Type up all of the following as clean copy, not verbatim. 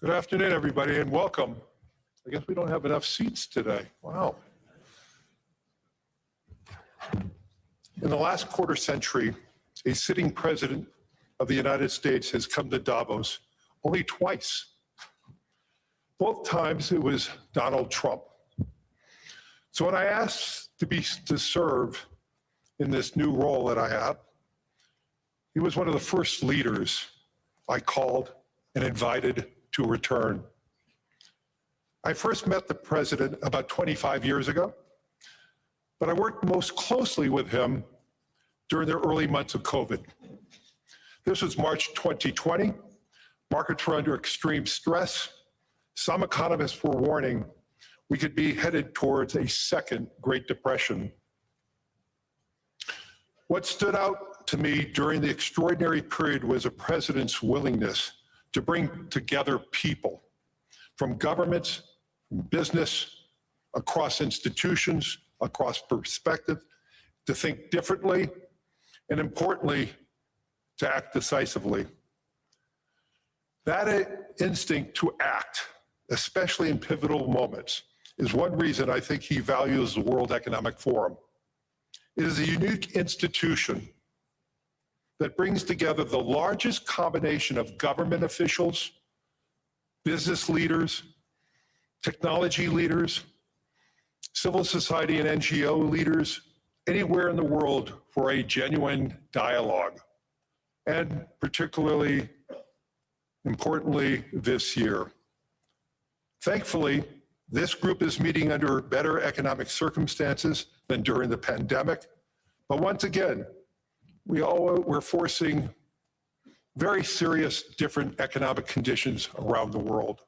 Good afternoon, everybody, and welcome. I guess we don't have enough seats today. Wow. In the last quarter century, a sitting president of the United States has come to Davos only twice. Both times it was Donald Trump. So when I asked to serve in this new role that I have, he was one of the first leaders I called and invited to return. I first met the president about 25 years ago, but I worked most closely with him during the early months of COVID. This was March 2020. Markets were under extreme stress. Some economists were warning we could be headed towards a second Great Depression. What stood out to me during the extraordinary period was a president's willingness to bring together people from governments, from business, across institutions, across perspectives, to think differently, and importantly, to act decisively. That instinct to act, especially in pivotal moments, is one reason I think he values the World Economic Forum. It is a unique institution that brings together the largest combination of government officials, business leaders, technology leaders, civil society and NGO leaders, anywhere in the world for a genuine dialogue. And particularly, importantly, this year. Thankfully, this group is meeting under better economic circumstances than during the pandemic. But once again, we're forcing very serious different economic conditions around the world.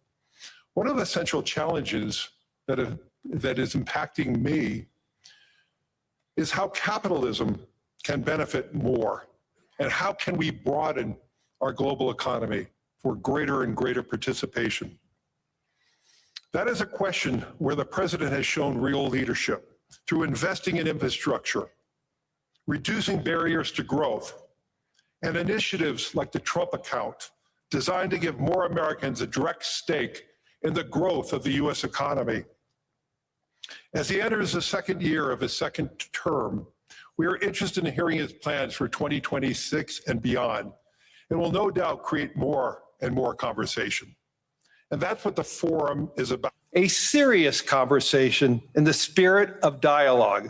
One of the central challenges that is impacting me is how capitalism can benefit more, and how can we broaden our global economy for greater and greater participation. That is a question where the president has shown real leadership through investing in infrastructure, reducing barriers to growth, and initiatives like the Trump account, designed to give more Americans a direct stake in the growth of the U.S. economy. As he enters the second year of his second term, we are interested in hearing his plans for 2026 and beyond, and will no doubt create more and more conversation. And that's what the forum is about. A serious conversation in the spirit of dialogue.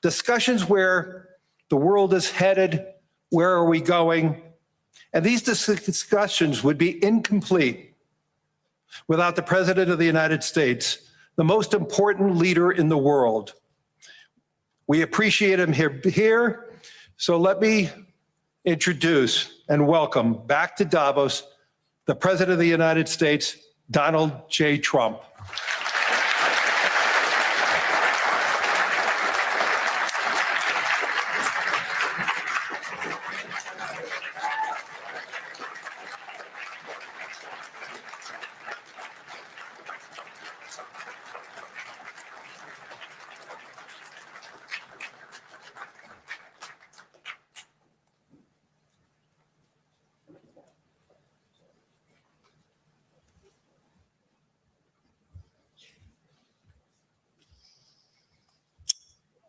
Discussions where the world is headed, where are we going? And these discussions would be incomplete without the President of the United States, the most important leader in the world. We appreciate him here, so let me introduce and welcome back to Davos the President of the United States, Donald J. Trump.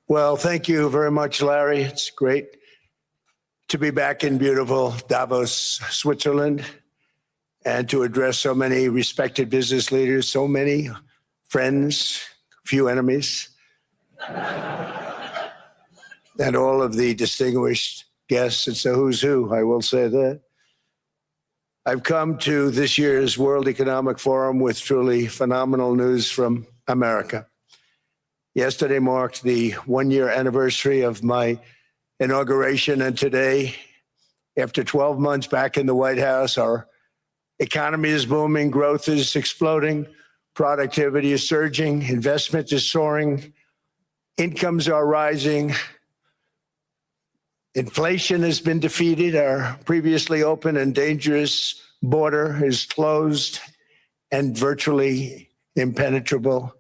Well, thank you very much, Larry. It's great to be back in beautiful Davos, Switzerland, and to address so many respected business leaders, so many friends, few enemies, and all of the distinguished guests. It's a who's who, I will say that. I've come to this year's World Economic Forum with truly phenomenal news from America. Yesterday marked the one-year anniversary of my inauguration, and today, after 12 months back in the White House, our economy is booming, growth is exploding, productivity is surging, investment is soaring, incomes are rising, inflation has been defeated, our previously open and dangerous border is closed and virtually impenetrable.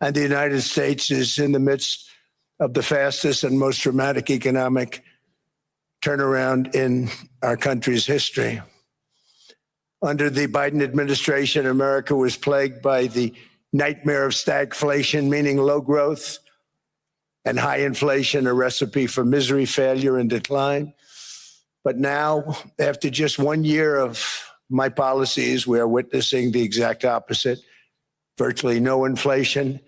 And the United States is in the midst of the fastest and most dramatic economic turnaround in our country's history. Under the Biden administration, America was plagued by the nightmare of stagflation, meaning low growth, and high inflation, a recipe for misery, failure, and decline. But now, after just 1 year of my policies, we are witnessing the exact opposite: virtually no inflation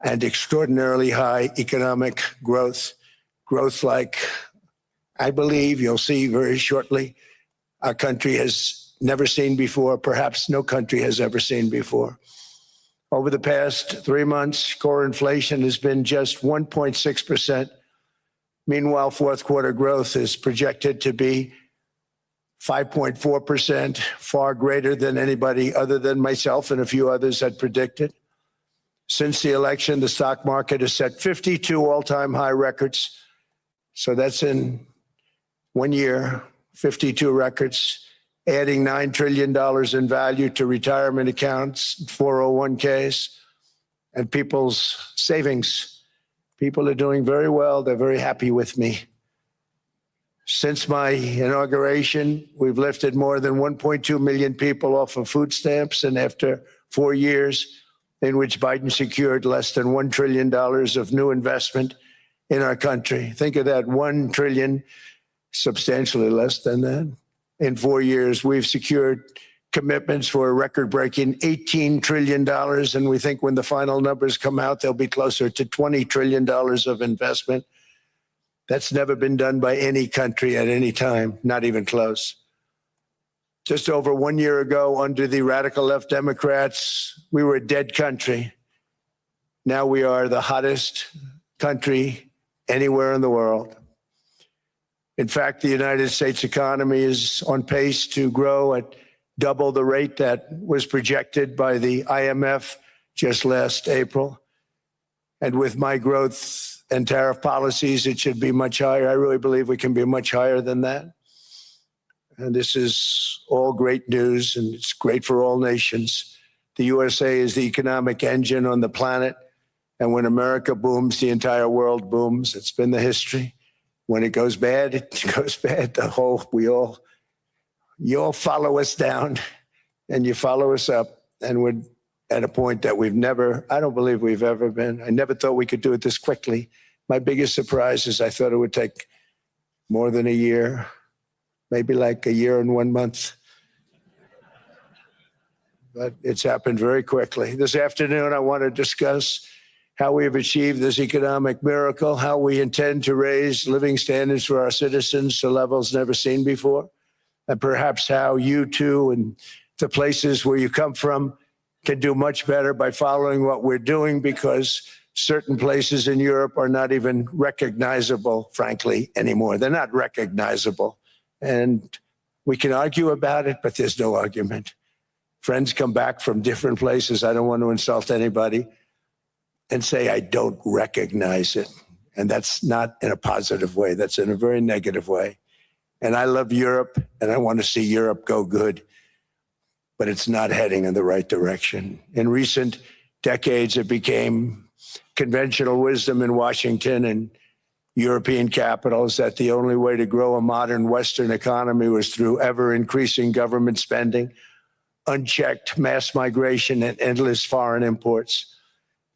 and extraordinarily high economic growth. Growth like I believe you'll see very shortly our country has never seen before, perhaps no country has ever seen before. Over the past 3 months, core inflation has been just 1.6%. Meanwhile, fourth quarter growth is projected to be 5.4%, far greater than anybody other than myself and a few others had predicted. Since the election, the stock market has set 52 all-time high records. So that's in 1 year, 52 records, adding $9 trillion in value to retirement accounts, 401ks, and people's savings. People are doing very well. They're very happy with me. Since my inauguration, we've lifted more than 1.2 million people off of food stamps, and after 4 years in which Biden secured less than $1 trillion of new investment in our country. Think of that, 1 trillion, substantially less than that. In 4 years, we've secured commitments for a record-breaking $18 trillion, and we think when the final numbers come out, they'll be closer to $20 trillion of investment. That's never been done by any country at any time, not even close. Just over 1 year ago, under the radical left Democrats, we were a dead country. Now we are the hottest country anywhere in the world. In fact, the United States economy is on pace to grow at double the rate that was projected by the IMF just last April. And with my growth and tariff policies, it should be much higher. I really believe we can be much higher than that. And this is all great news, and it's great for all nations. The USA is the economic engine on the planet. And when America booms, the entire world booms. It's been the history. When it goes bad, it goes bad. You all follow us down and you follow us up. And we're at a point that I don't believe we've ever been. I never thought we could do it this quickly. My biggest surprise is I thought it would take more than a year, maybe like a year and 1 month. But it's happened very quickly. This afternoon, I want to discuss how we have achieved this economic miracle, how we intend to raise living standards for our citizens to levels never seen before, and perhaps how you too and the places where you come from can do much better by following what we're doing, because certain places in Europe are not even recognizable, frankly, anymore. They're not recognizable. And we can argue about it, but there's no argument. Friends come back from different places. I don't want to insult anybody and say, I don't recognize it. And that's not in a positive way. That's in a very negative way. And I love Europe, and I want to see Europe go good, but it's not heading in the right direction. In recent decades, it became conventional wisdom in Washington and European capitals that the only way to grow a modern Western economy was through ever-increasing government spending, unchecked mass migration, and endless foreign imports.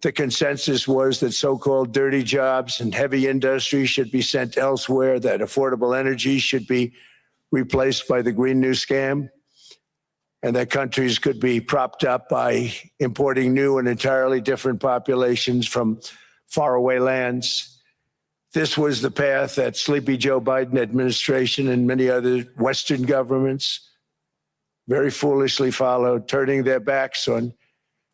The consensus was that so-called dirty jobs and heavy industry should be sent elsewhere, that affordable energy should be replaced by the Green New Scam, and that countries could be propped up by importing new and entirely different populations from faraway lands. This was the path that Sleepy Joe Biden administration and many other Western governments very foolishly followed, turning their backs on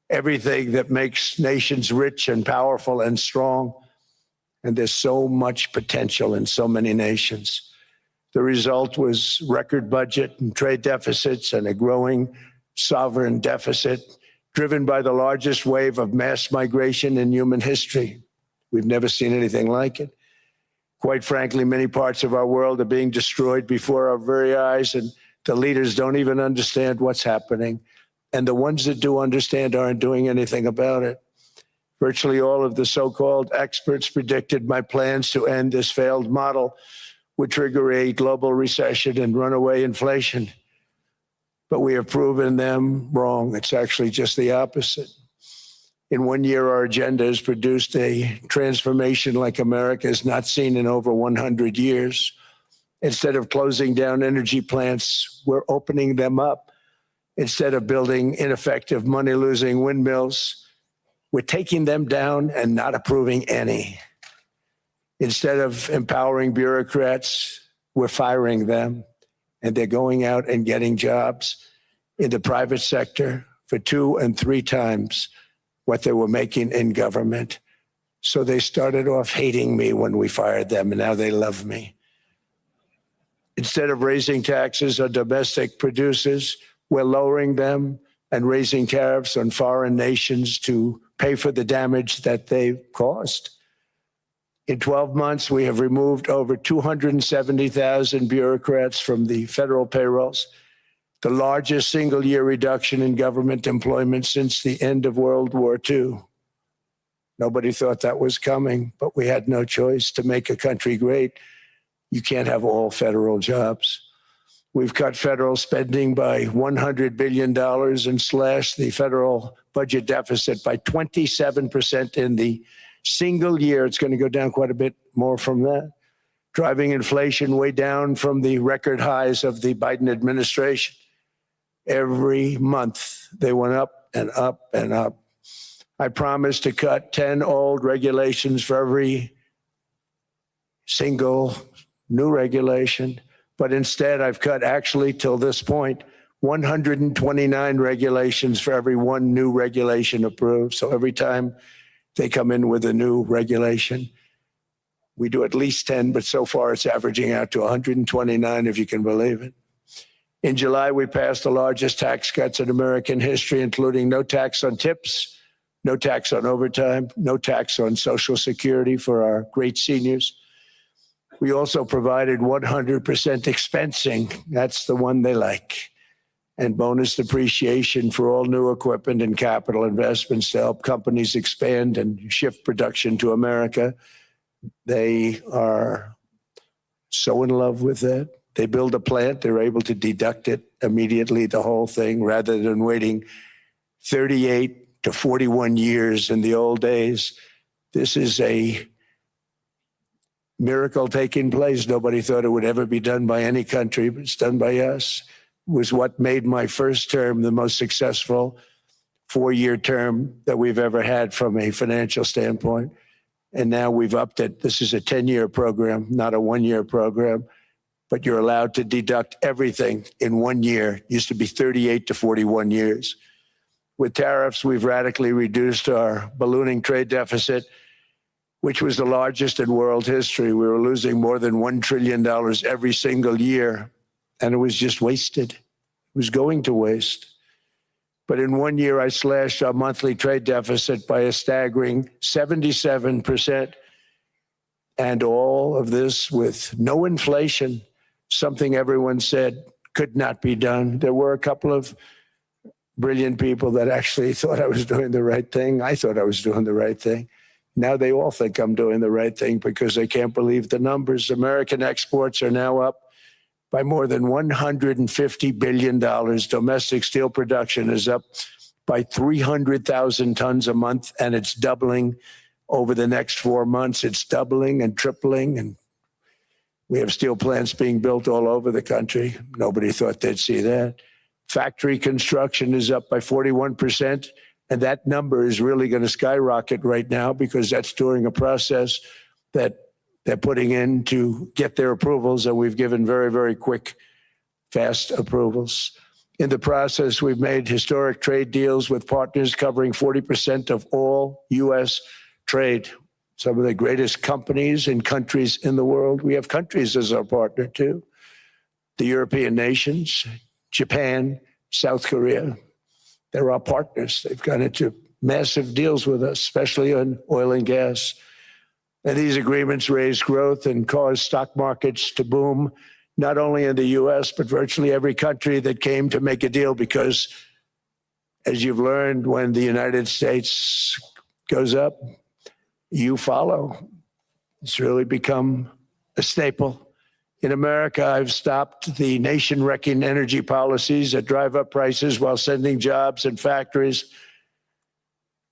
everything that makes nations rich and powerful and strong. And there's so much potential in so many nations. The result was record budget and trade deficits and a growing sovereign deficit driven by the largest wave of mass migration in human history. We've never seen anything like it. Quite frankly, many parts of our world are being destroyed before our very eyes, and the leaders don't even understand what's happening. And the ones that do understand aren't doing anything about it. Virtually all of the so-called experts predicted my plans to end this failed model would trigger a global recession and runaway inflation. but we have proven them wrong. It's actually just the opposite. In 1 year, our agenda has produced a transformation like America has not seen in over 100 years. Instead of closing down energy plants, we're opening them up. Instead of building ineffective, money-losing windmills, we're taking them down and not approving any. Instead of empowering bureaucrats, we're firing them, and they're going out and getting jobs in the private sector for 2 and 3 times what they were making in government. So they started off hating me when we fired them, and now they love me. Instead of raising taxes on domestic producers, we're lowering them and raising tariffs on foreign nations to pay for the damage that they've caused. In 12 months, we have removed over 270,000 bureaucrats from the federal payrolls, the largest single-year reduction in government employment since the end of World War II. Nobody thought that was coming, but we had no choice. To make a country great, you can't have all federal jobs. We've cut federal spending by $100 billion and slashed the federal budget deficit by 27% in the single year. It's going to go down quite a bit more from that, driving inflation way down from the record highs of the Biden administration. Every month, they went up and up and up. I promised to cut 10 old regulations for every single new regulation, but instead I've cut, actually till this point, 129 regulations for every 1 new regulation approved. So every time they come in with a new regulation, we do at least 10, but so far it's averaging out to 129, if you can believe it. In July, we passed the largest tax cuts in American history, including no tax on tips, no tax on overtime, no tax on Social Security for our great seniors. We also provided 100% expensing. That's the one they like. And bonus depreciation for all new equipment and capital investments to help companies expand and shift production to America. They are so in love with that. They build a plant, they're able to deduct it immediately, the whole thing, rather than waiting 38 to 41 years in the old days. This is a miracle taking place. Nobody thought it would ever be done by any country, but it's done by us. It was what made my first term the most successful 4-year term that we've ever had from a financial standpoint. And now we've upped it. This is a 10-year program, not a 1-year program. But you're allowed to deduct everything in 1 year. It used to be 38 to 41 years. With tariffs, we've radically reduced our ballooning trade deficit, which was the largest in world history. We were losing more than $1 trillion every single year, and it was just wasted. It was going to waste. But in 1 year, I slashed our monthly trade deficit by a staggering 77%. And all of this with no inflation, something everyone said could not be done. There were a couple of brilliant people that actually thought I was doing the right thing. I thought I was doing the right thing. Now they all think I'm doing the right thing because they can't believe the numbers. American exports are now up by more than $150 billion. Domestic steel production is up by 300,000 tons a month, and it's doubling over the next 4 months. It's doubling and tripling, and we have steel plants being built all over the country. Nobody thought they'd see that. Factory construction is up by 41%, and that number is really going to skyrocket right now because that's during a process that they're putting in to get their approvals, and we've given very, very quick, fast approvals. In the process, we've made historic trade deals with partners covering 40% of all U.S. trade. Some of the greatest companies and countries in the world. We have countries as our partner, too. The European nations, Japan, South Korea. They're our partners. They've gone into massive deals with us, especially on oil and gas. And these agreements raise growth and cause stock markets to boom, not only in the U.S., but virtually every country that came to make a deal, because as you've learned, when the United States goes up, you follow. It's really become a staple In America, I've stopped the nation-wrecking energy policies that drive up prices while sending jobs and factories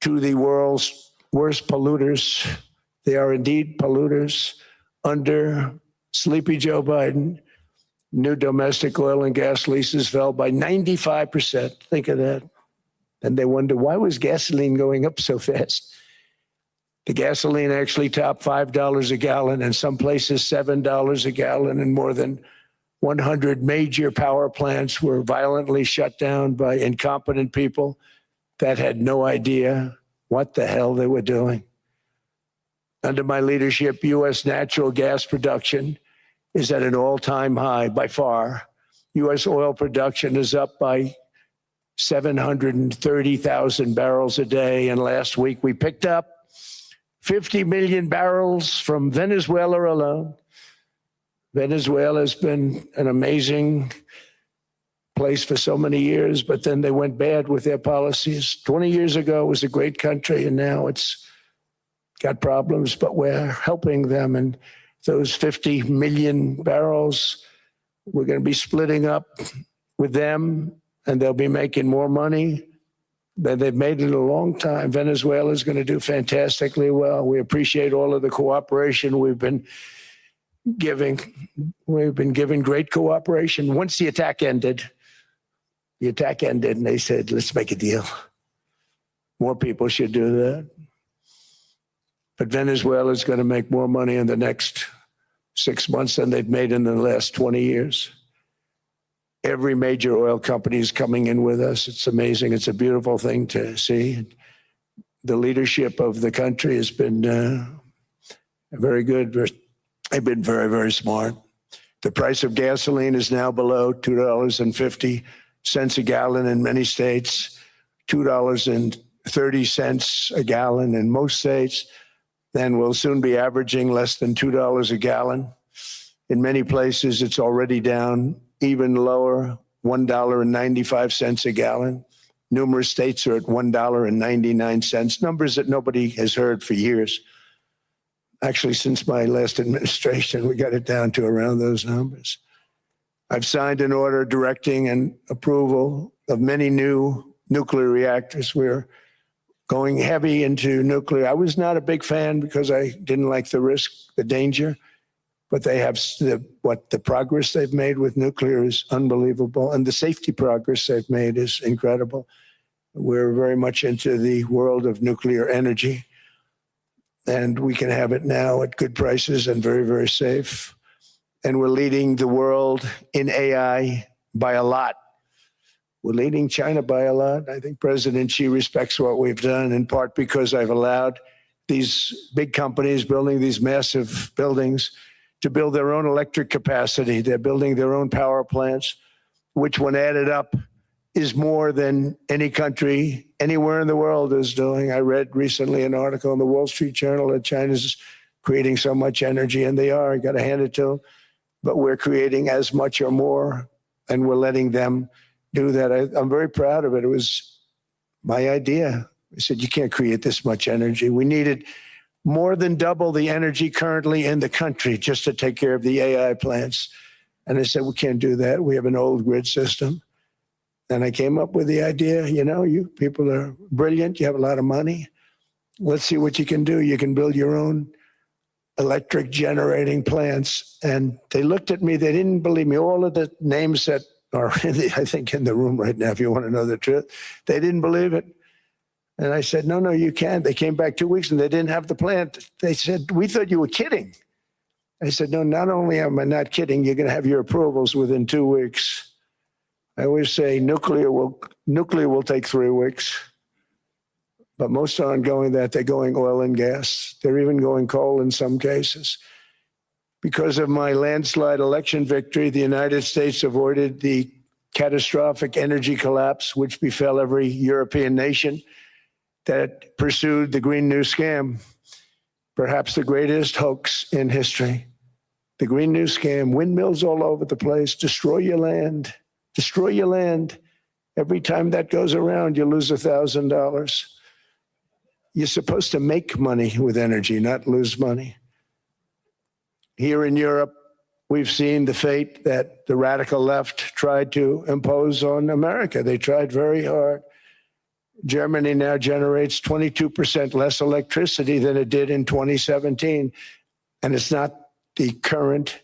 to the world's worst polluters. They are indeed polluters. Under sleepy Joe Biden, new domestic oil and gas leases fell by 95%. Think of that. And they wonder, why was gasoline going up so fast? The gasoline actually topped $5 a gallon, and some places $7 a gallon, and more than 100 major power plants were violently shut down by incompetent people that had no idea what the hell they were doing. Under my leadership, U.S. natural gas production is at an all-time high by far. U.S. oil production is up by 730,000 barrels a day, and last week we picked up 50 million barrels from Venezuela alone. Venezuela has been an amazing place for so many years, but then they went bad with their policies. 20 years ago, it was a great country, and now it's got problems, but we're helping them. And those 50 million barrels, we're going to be splitting up with them, and they'll be making more money than they've made in a long time. Venezuela is going to do fantastically well. We appreciate all of the cooperation we've been giving. We've been giving great cooperation. Once the attack ended, and they said, let's make a deal. More people should do that. But Venezuela is going to make more money in the next 6 months than they've made in the last 20 years. Every major oil company is coming in with us. It's amazing. It's a beautiful thing to see. The leadership of the country has been very good. They've been very, very smart. The price of gasoline is now below $2.50 a gallon in many states, $2.30 a gallon in most states. Then we'll soon be averaging less than $2 a gallon. In many places, it's already down even lower, $1.95 a gallon. Numerous states are at $1.99, numbers that nobody has heard for years. Actually, since my last administration, we got it down to around those numbers. I've signed an order directing and approval of many new nuclear reactors. We're going heavy into nuclear. I was not a big fan because I didn't like the risk, the danger. But they have the progress they've made with nuclear is unbelievable, and the safety progress they've made is incredible. We're very much into the world of nuclear energy, and we can have it now at good prices and very, very safe. And we're leading the world in AI by a lot. We're leading China by a lot. I think President Xi respects what we've done, in part because I've allowed these big companies building these massive buildings to build their own electric capacity. They're building their own power plants, which when added up is more than any country anywhere in the world is doing. I read recently an article in the Wall Street Journal that China's creating so much energy, and they are. I got to hand it to them. But we're creating as much or more, and we're letting them do that. I'm very proud of it. It was my idea. I said, you can't create this much energy. We needed more than double the energy currently in the country just to take care of the AI plants. And I said, we can't do that. We have an old grid system. And I came up with the idea, you people are brilliant. You have a lot of money. Let's see what you can do. You can build your own electric generating plants. And they looked at me. They didn't believe me. All of the names that are, I think, in the room right now, if you want to know the truth, they didn't believe it. And I said, no, you can't. They came back 2 weeks and they didn't have the plant. They said, we thought you were kidding. I said, no, not only am I not kidding, you're going to have your approvals within 2 weeks. I always say nuclear will take 3 weeks. But most aren't going that. They're going oil and gas. They're even going coal in some cases. Because of my landslide election victory, the United States avoided the catastrophic energy collapse, which befell every European nation that pursued the Green New Scam, perhaps the greatest hoax in history. The Green New Scam, windmills all over the place, destroy your land. Every time that goes around, you lose $1,000. You're supposed to make money with energy, not lose money. Here in Europe, we've seen the fate that the radical left tried to impose on America. They tried very hard. Germany now generates 22% less electricity than it did in 2017. And it's not the current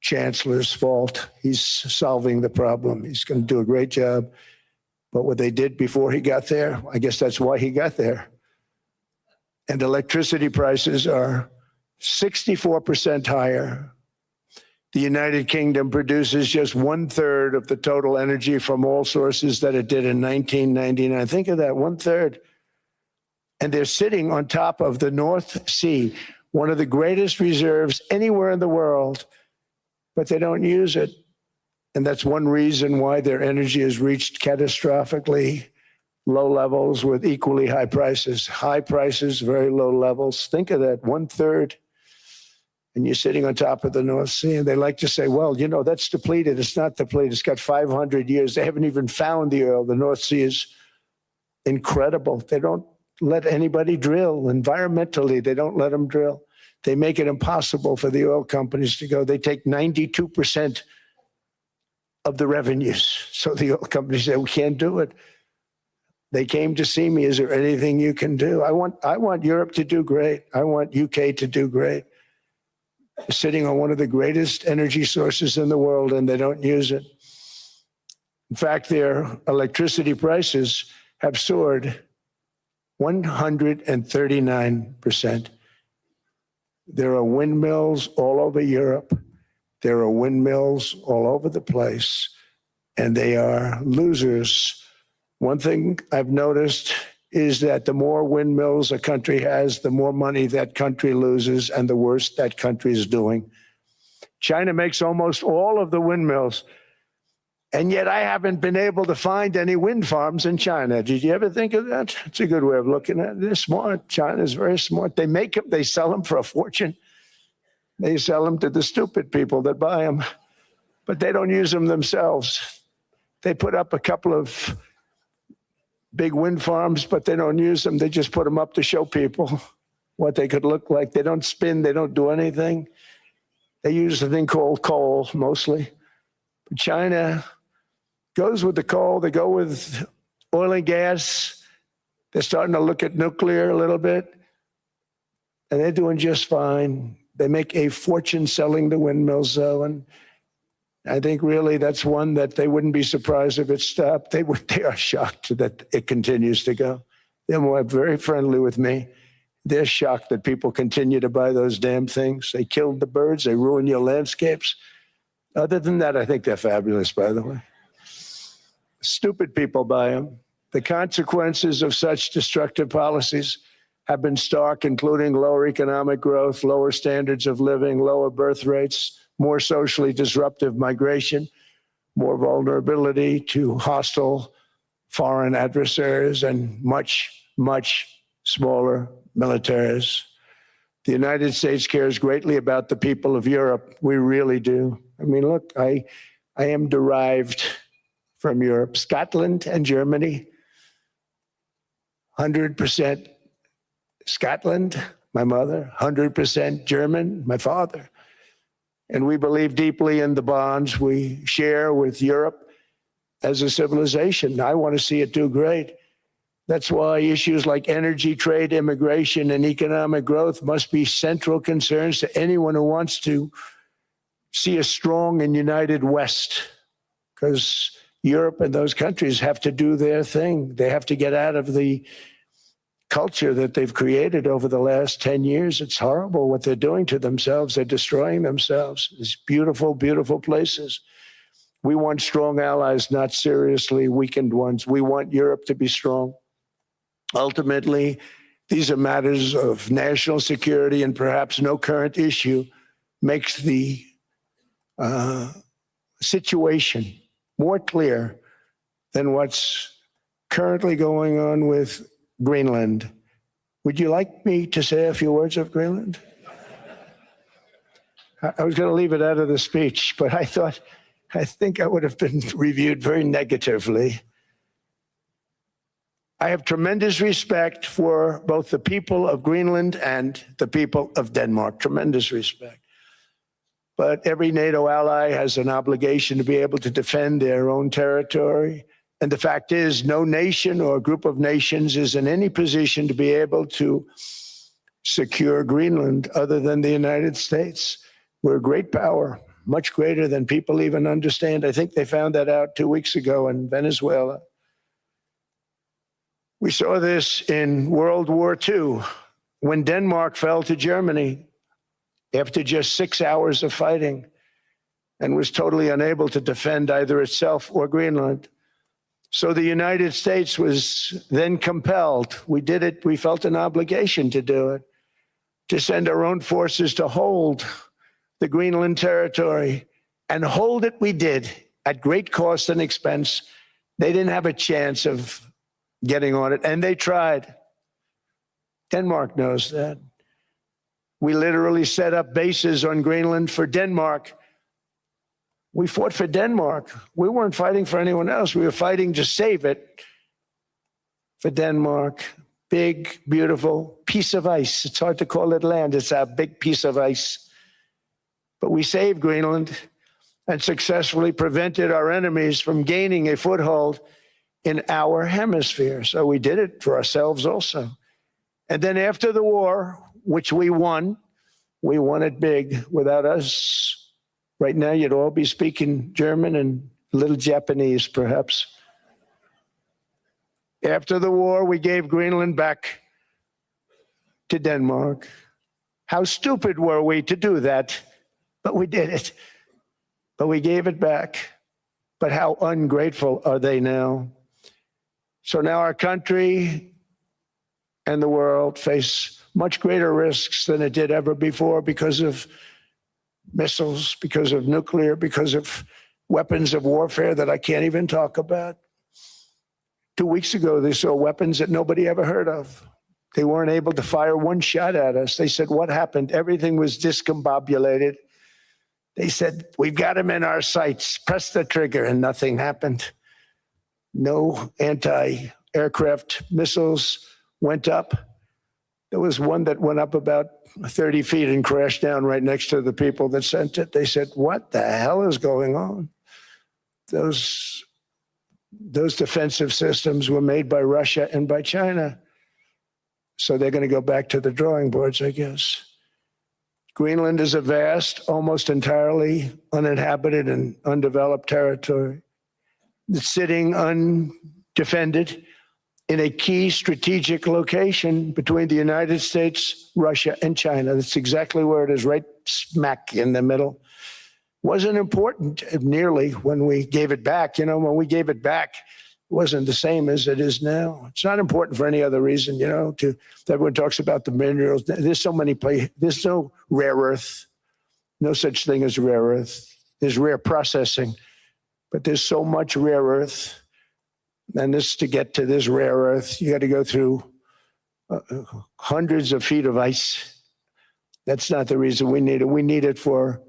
chancellor's fault. He's solving the problem. He's going to do a great job. But what they did before he got there, I guess that's why he got there. And electricity prices are 64% higher. The United Kingdom produces just 1/3 of the total energy from all sources that it did in 1999. Think of that, 1/3. And they're sitting on top of the North Sea, one of the greatest reserves anywhere in the world, but they don't use it. And that's one reason why their energy has reached catastrophically low levels with equally high prices. High prices, very low levels. Think of that, 1/3. And you're sitting on top of the North Sea. And they like to say, well, you know, that's depleted. It's not depleted. It's got 500 years. They haven't even found the oil. The North Sea is incredible. They don't let anybody drill. Environmentally, they don't let them drill. They make it impossible for the oil companies to go. They take 92% of the revenues. So the oil companies say, we can't do it. They came to see me. Is there anything you can do? I want Europe to do great. I want UK to do great. Sitting on one of the greatest energy sources in the world, and they don't use it. In fact, their electricity prices have soared 139%. There are windmills all over Europe. There are windmills all over the place, and they are losers. One thing I've noticed is that the more windmills a country has, the more money that country loses and the worse that country is doing. China makes almost all of the windmills, and yet I haven't been able to find any wind farms in China. Did you ever think of that? It's a good way of looking at it. They're smart. China is very smart. They make them, they sell them for a fortune. They sell them to the stupid people that buy them, but they don't use them themselves. They put up a couple of big wind farms, but they don't use them. They just put them up to show people what they could look like. They don't spin. They don't do anything. They use a thing called coal mostly. But China goes with the coal. They go with oil and gas. They're starting to look at nuclear a little bit, and they're doing just fine. They make a fortune selling the windmills, though, and I think really that's one that they wouldn't be surprised if it stopped. They are shocked that it continues to go. They're very friendly with me. They're shocked that people continue to buy those damn things. They killed the birds. They ruin your landscapes. Other than that, I think they're fabulous, by the way. Stupid people buy them. The consequences of such destructive policies have been stark, including lower economic growth, lower standards of living, lower birth rates, more socially disruptive migration, more vulnerability to hostile foreign adversaries, and much, much smaller militaries. The United States cares greatly about the people of Europe. We really do. I mean, look, I am derived from Europe. Scotland and Germany, 100% Scotland, my mother, 100% German, my father. And we believe deeply in the bonds we share with Europe as a civilization. I want to see it do great. That's why issues like energy, trade, immigration, and economic growth must be central concerns to anyone who wants to see a strong and united West, because Europe and those countries have to do their thing. They have to get out of the culture that they've created over the last 10 years. It's horrible what they're doing to themselves. They're destroying themselves. These beautiful, beautiful places. We want strong allies, not seriously weakened ones. We want Europe to be strong. Ultimately, these are matters of national security, and perhaps no current issue makes the situation more clear than what's currently going on with Greenland. Would you like me to say a few words of Greenland? I was going to leave it out of the speech, but I think I would have been reviewed very negatively. I have tremendous respect for both the people of Greenland and the people of Denmark, tremendous respect. But every NATO ally has an obligation to be able to defend their own territory. And the fact is, no nation or group of nations is in any position to be able to secure Greenland other than the United States. We're a great power, much greater than people even understand. I think they found that out 2 weeks ago in Venezuela. We saw this in World War II when Denmark fell to Germany after just 6 hours of fighting and was totally unable to defend either itself or Greenland. So the United States was then compelled, we did it, we felt an obligation to do it, to send our own forces to hold the Greenland territory, and hold it we did at great cost and expense. They didn't have a chance of getting on it, and they tried. Denmark knows that. We literally set up bases on Greenland for Denmark. We fought for Denmark. We weren't fighting for anyone else. We were fighting to save it for Denmark. Big, beautiful piece of ice. It's hard to call it land. It's a big piece of ice. But we saved Greenland and successfully prevented our enemies from gaining a foothold in our hemisphere. So we did it for ourselves also. And then after the war, which we won it big. Without us, right now you'd all be speaking German and a little Japanese, perhaps. After the war, we gave Greenland back to Denmark. How stupid were we to do that? But we did it. But we gave it back. But how ungrateful are they now? So now our country and the world face much greater risks than it did ever before because of missiles, because of nuclear, because of weapons of warfare that I can't even talk about. 2 weeks ago, they saw weapons that nobody ever heard of. They weren't able to fire one shot at us. They said, what happened? Everything was discombobulated. They said, we've got them in our sights. Press the trigger, and nothing happened. No anti-aircraft missiles went up. There was one that went up about 30 feet and crashed down right next to the people that sent it. They said, what the hell is going on? Those defensive systems were made by Russia and by China. So they're going to go back to the drawing boards, I guess. Greenland is a vast, almost entirely uninhabited and undeveloped territory. It's sitting undefended in a key strategic location between the United States, Russia, and China. That's exactly where it is, right smack in the middle. Wasn't important nearly when we gave it back. You know, when we gave it back, it wasn't the same as it is now. It's not important for any other reason, you know, everyone talks about the minerals. There's so many places. There's no rare earth, no such thing as rare earth. There's rare processing, but there's so much rare earth. And this, to get to this rare earth, you got to go through hundreds of feet of ice. That's not the reason we need it. We need it for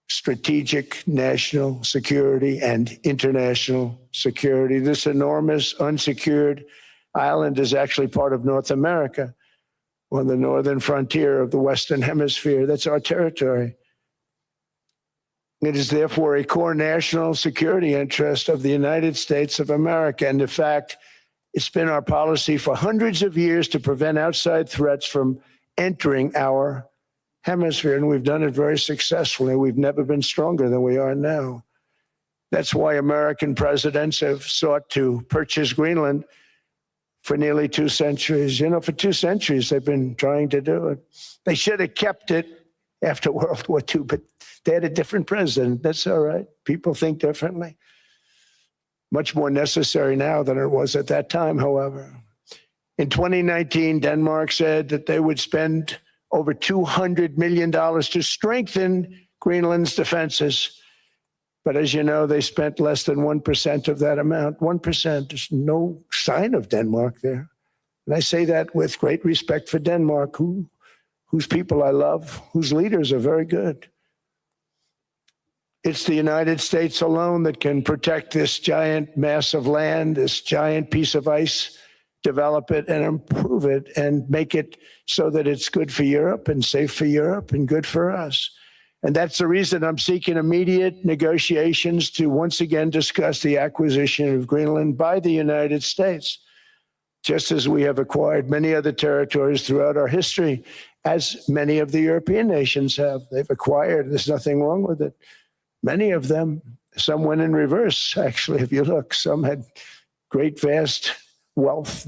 strategic national security and international security. This enormous unsecured island is actually part of North America, on the northern frontier of the Western Hemisphere. That's our territory. It is therefore a core national security interest of the United States of America. And in fact, it's been our policy for hundreds of years to prevent outside threats from entering our hemisphere. And we've done it very successfully. We've never been stronger than we are now. That's why American presidents have sought to purchase Greenland for nearly 2 centuries. You know, for 2 centuries, they've been trying to do it. They should have kept it after World War II, but they had a different president. That's all right. People think differently. Much more necessary now than it was at that time, however. In 2019, Denmark said that they would spend over $200 million to strengthen Greenland's defenses. But as you know, they spent less than 1% of that amount. 1%, there's no sign of Denmark there. And I say that with great respect for Denmark, whose people I love, whose leaders are very good. It's the United States alone that can protect this giant mass of land, this giant piece of ice, develop it and improve it and make it so that it's good for Europe and safe for Europe and good for us. And that's the reason I'm seeking immediate negotiations to once again discuss the acquisition of Greenland by the United States, just as we have acquired many other territories throughout our history, as many of the European nations have. They've acquired, there's nothing wrong with it. Many of them, some went in reverse, actually, if you look. Some had great, vast wealth,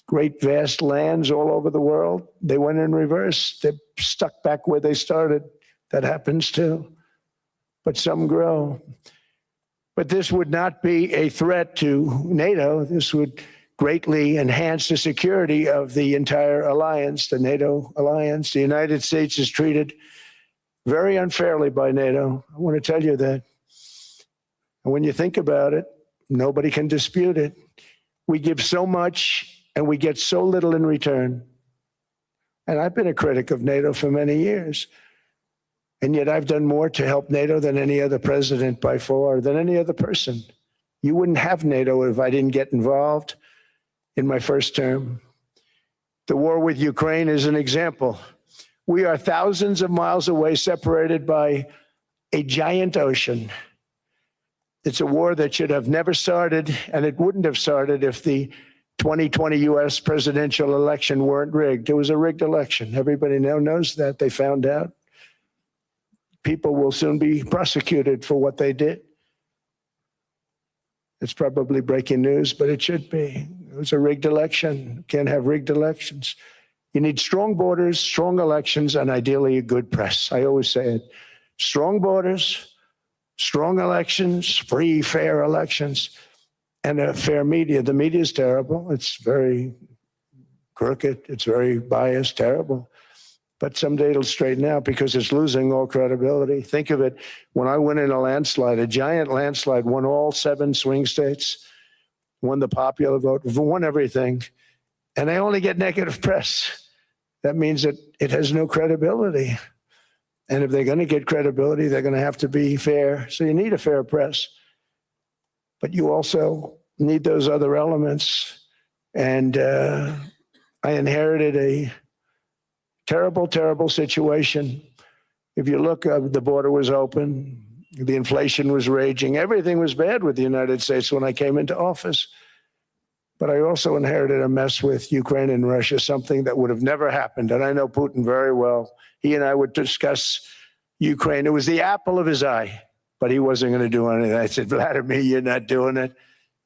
great, vast lands all over the world. They went in reverse. They're stuck back where they started. That happens too. But some grow. But this would not be a threat to NATO. This would greatly enhance the security of the entire alliance, the NATO alliance. The United States is treated very unfairly by NATO. I want to tell you that. And when you think about it, nobody can dispute it. We give so much and we get so little in return. And I've been a critic of NATO for many years. And yet I've done more to help NATO than any other president by far, than any other person. You wouldn't have NATO if I didn't get involved in my first term. The war with Ukraine is an example. We are thousands of miles away, separated by a giant ocean. It's a war that should have never started, and it wouldn't have started if the 2020 US presidential election weren't rigged. It was a rigged election. Everybody now knows that. They found out. People will soon be prosecuted for what they did. It's probably breaking news, but it should be. It was a rigged election. You can't have rigged elections. You need strong borders, strong elections, and ideally a good press. I always say it. Strong borders, strong elections, free, fair elections, and a fair media. The media is terrible. It's very crooked. It's very biased, terrible. But someday it'll straighten out because it's losing all credibility. Think of it. When I went in a landslide, a giant landslide, won all 7 swing states, won the popular vote, won everything, and I only get negative press. That means that it has no credibility. And if they're going to get credibility, they're going to have to be fair. So you need a fair press. But you also need those other elements. And I inherited a terrible, terrible situation. If you look, the border was open, the inflation was raging, everything was bad with the United States when I came into office. But I also inherited a mess with Ukraine and Russia, something that would have never happened. And I know Putin very well. He and I would discuss Ukraine. It was the apple of his eye, but he wasn't going to do anything. I said, Vladimir, you're not doing it.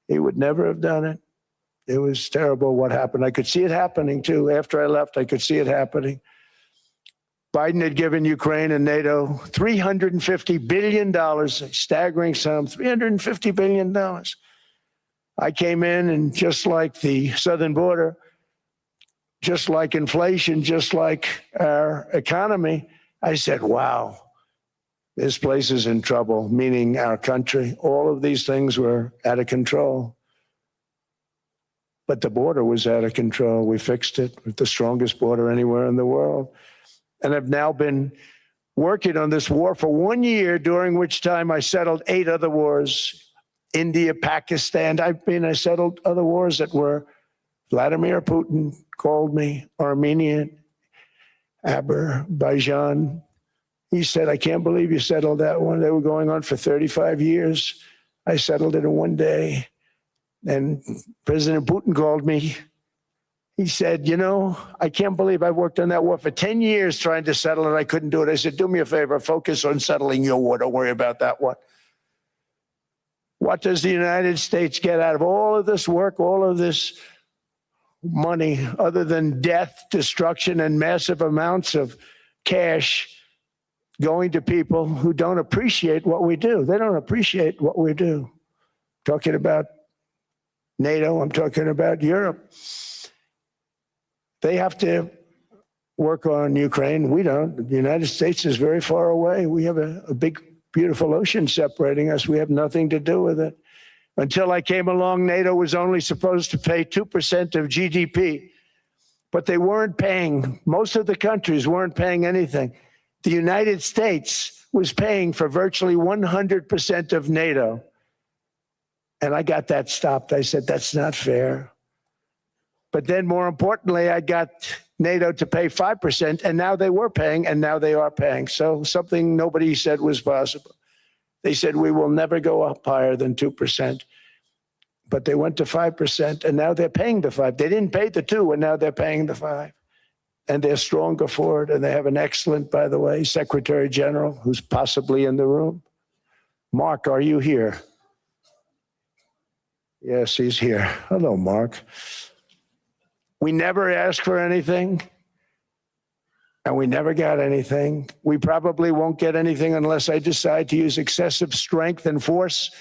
He would never have done it. It was terrible what happened. I could see it happening too. After I left, I could see it happening. Biden had given Ukraine and NATO $350 billion, a staggering sum, $350 billion. I came in and just like the southern border, just like inflation, just like our economy, I said, wow, this place is in trouble, meaning our country. All of these things were out of control. But the border was out of control. We fixed it with the strongest border anywhere in the world. And I've now been working on this war for 1 year, during which time I settled 8 other wars. India, Pakistan. I settled other wars that were Vladimir Putin called me, Armenia, Azerbaijan. He said, I can't believe you settled that one. They were going on for 35 years. I settled it in 1 day. And President Putin called me. He said, you know, I can't believe I worked on that war for 10 years trying to settle it. I couldn't do it. I said, do me a favor, focus on settling your war. Don't worry about that one. What does the United States get out of all of this work, all of this money, other than death, destruction, and massive amounts of cash going to people who don't appreciate what we do? They don't appreciate what we do. Talking about NATO, I'm talking about Europe. They have to work on Ukraine. We don't. The United States is very far away. We have a big, beautiful ocean separating us. We have nothing to do with it. Until I came along, NATO was only supposed to pay 2% of GDP, but they weren't paying. Most of the countries weren't paying anything. The United States was paying for virtually 100% of NATO. And I got that stopped. I said, that's not fair. But then more importantly, I got NATO to pay 5%, and now they were paying, and now they are paying. So something nobody said was possible. They said we will never go up higher than 2%. But they went to 5%, and now they're paying the 5. They didn't pay the 2, and now they're paying the 5. And they're stronger for it, and they have an excellent, by the way, Secretary General who's possibly in the room. Mark, are you here? Yes, he's here. Hello, Mark. We never asked for anything, and we never got anything. We probably won't get anything unless I decide to use excessive strength and force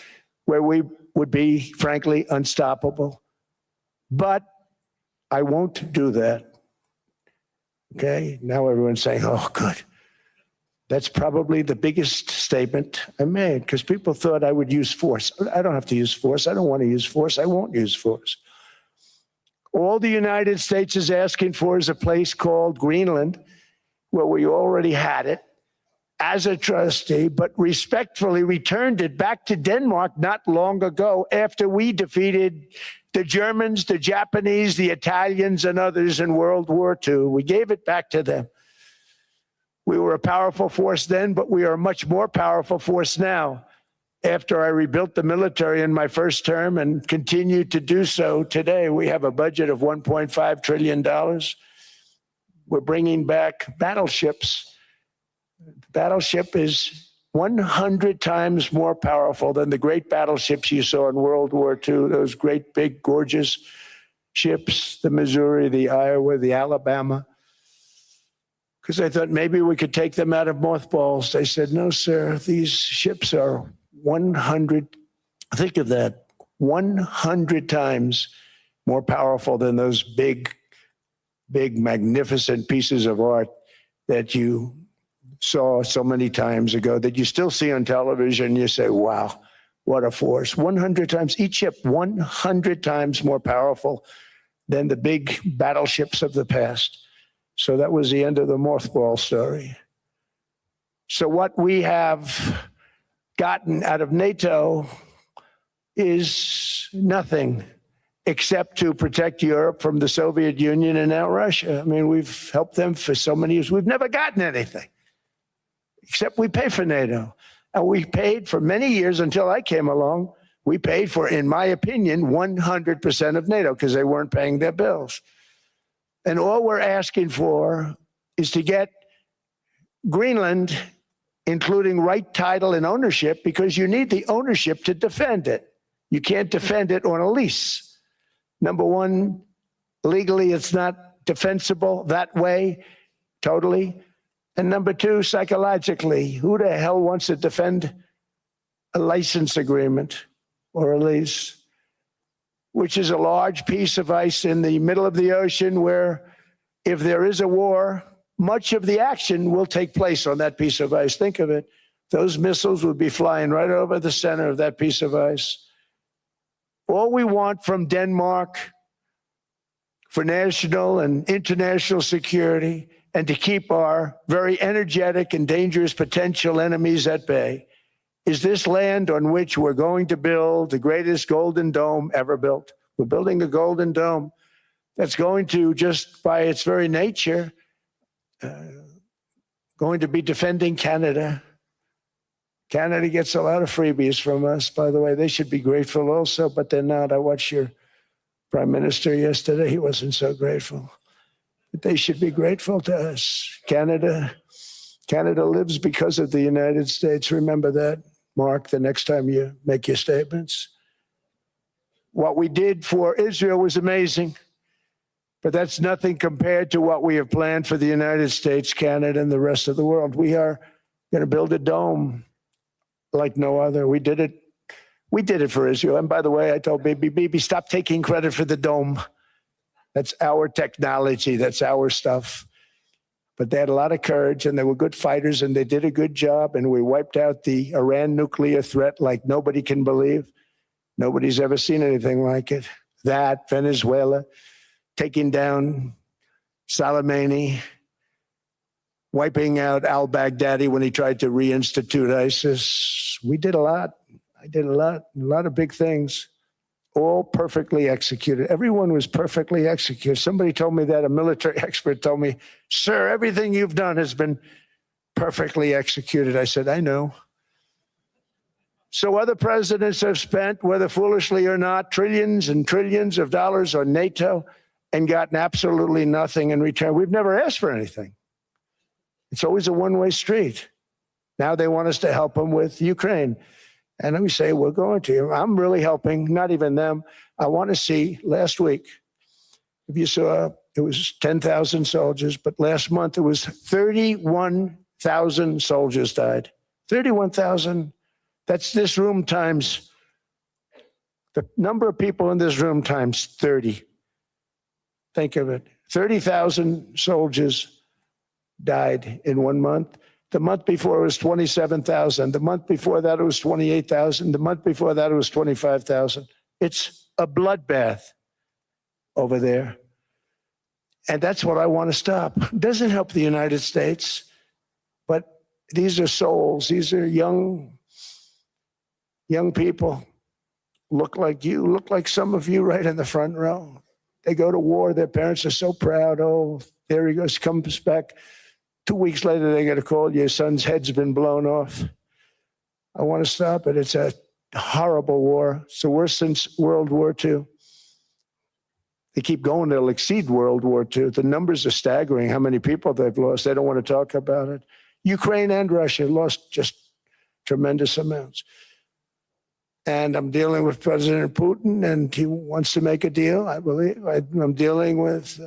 where we would be, frankly, unstoppable. But I won't do that. Okay, now everyone's saying, oh, good. That's probably the biggest statement I made, because people thought I would use force. I don't have to use force. I don't want to use force. I won't use force. All the United States is asking for is a place called Greenland, where we already had it as a trustee, but respectfully returned it back to Denmark not long ago after we defeated the Germans, the Japanese, the Italians, and others in World War II. We gave it back to them. We were a powerful force then, but we are a much more powerful force now. After I rebuilt the military in my first term and continue to do so today, we have a budget of $1.5 trillion. We're bringing back battleships. Battleship is 100 times more powerful than the great battleships you saw in World War II, those great, big, gorgeous ships, the Missouri, the Iowa, the Alabama. Because I thought maybe we could take them out of mothballs. They said, no, sir, these ships are 100, think of that, 100 times more powerful than those big, magnificent pieces of art that you saw so many times ago, that you still see on television. You say, wow, what a force. 100 times, each ship 100 times more powerful than the big battleships of the past. So that was the end of the mothball story. So what we have gotten out of NATO is nothing except to protect Europe from the Soviet Union and now Russia. I mean, we've helped them for so many years. We've never gotten anything, except we pay for NATO. And we paid for many years until I came along. We paid for, in my opinion, 100% of NATO because they weren't paying their bills. And all we're asking for is to get Greenland, including right title and ownership, because you need the ownership to defend it. You can't defend it on a lease. Number one, legally, it's not defensible that way, totally. And number two, psychologically, who the hell wants to defend a license agreement or a lease, which is a large piece of ice in the middle of the ocean where if there is a war, much of the action will take place on that piece of ice. Think of it. Those missiles would be flying right over the center of that piece of ice. All we want from Denmark for national and international security and to keep our very energetic and dangerous potential enemies at bay is this land on which we're going to build the greatest golden dome ever built. We're building a golden dome that's going to, just by its very nature, going to be defending Canada. Canada gets a lot of freebies from us, by the way. They should be grateful also, but they're not. I watched your prime minister yesterday. He wasn't so grateful. But they should be grateful to us. Canada lives because of the United States. Remember that, Mark, the next time you make your statements. What we did for Israel was amazing, but that's nothing compared to what we have planned for the United States, Canada, and the rest of the world. We are going to build a dome like no other. We did it for Israel. And by the way, I told Bibi, stop taking credit for the dome. That's our technology. That's our stuff. But they had a lot of courage, and they were good fighters, and they did a good job, and we wiped out the Iran nuclear threat like nobody can believe. Nobody's ever seen anything like it. That, Venezuela, taking down Soleimani, wiping out al-Baghdadi when he tried to reinstitute ISIS. We did a lot. I did a lot of big things. all perfectly executed. Everyone was perfectly executed. Somebody told me that, a military expert told me, sir, everything you've done has been perfectly executed. I said, I know. So other presidents have spent, whether foolishly or not, trillions and trillions of dollars on NATO and gotten absolutely nothing in return. We've never asked for anything. It's always a one-way street. Now they want us to help them with Ukraine. And we say, we're going to. I'm really helping, not even them. I want to see, last week, if you saw, it was 10,000 soldiers, but last month it was 31,000 soldiers died. 31,000. That's this room times, the number of people in this room times 30. Think of it. 30,000 soldiers died in 1 month. The month before it was 27,000. The month before that it was 28,000. The month before that it was 25,000. It's a bloodbath over there. And that's what I want to stop. It doesn't help the United States, but these are souls. These are young people. Look like you, look like some of you right in the front row. They go to war. Their parents are so proud. Oh, there he goes, comes back. 2 weeks later, they get a call, your son's head's been blown off. I want to stop it. It's a horrible war. It's the worst since World War II. They keep going, they'll exceed World War II. The numbers are staggering, how many people they've lost. They don't want to talk about it. Ukraine and Russia lost just tremendous amounts. And I'm dealing with President Putin, and he wants to make a deal, I believe. I'm dealing with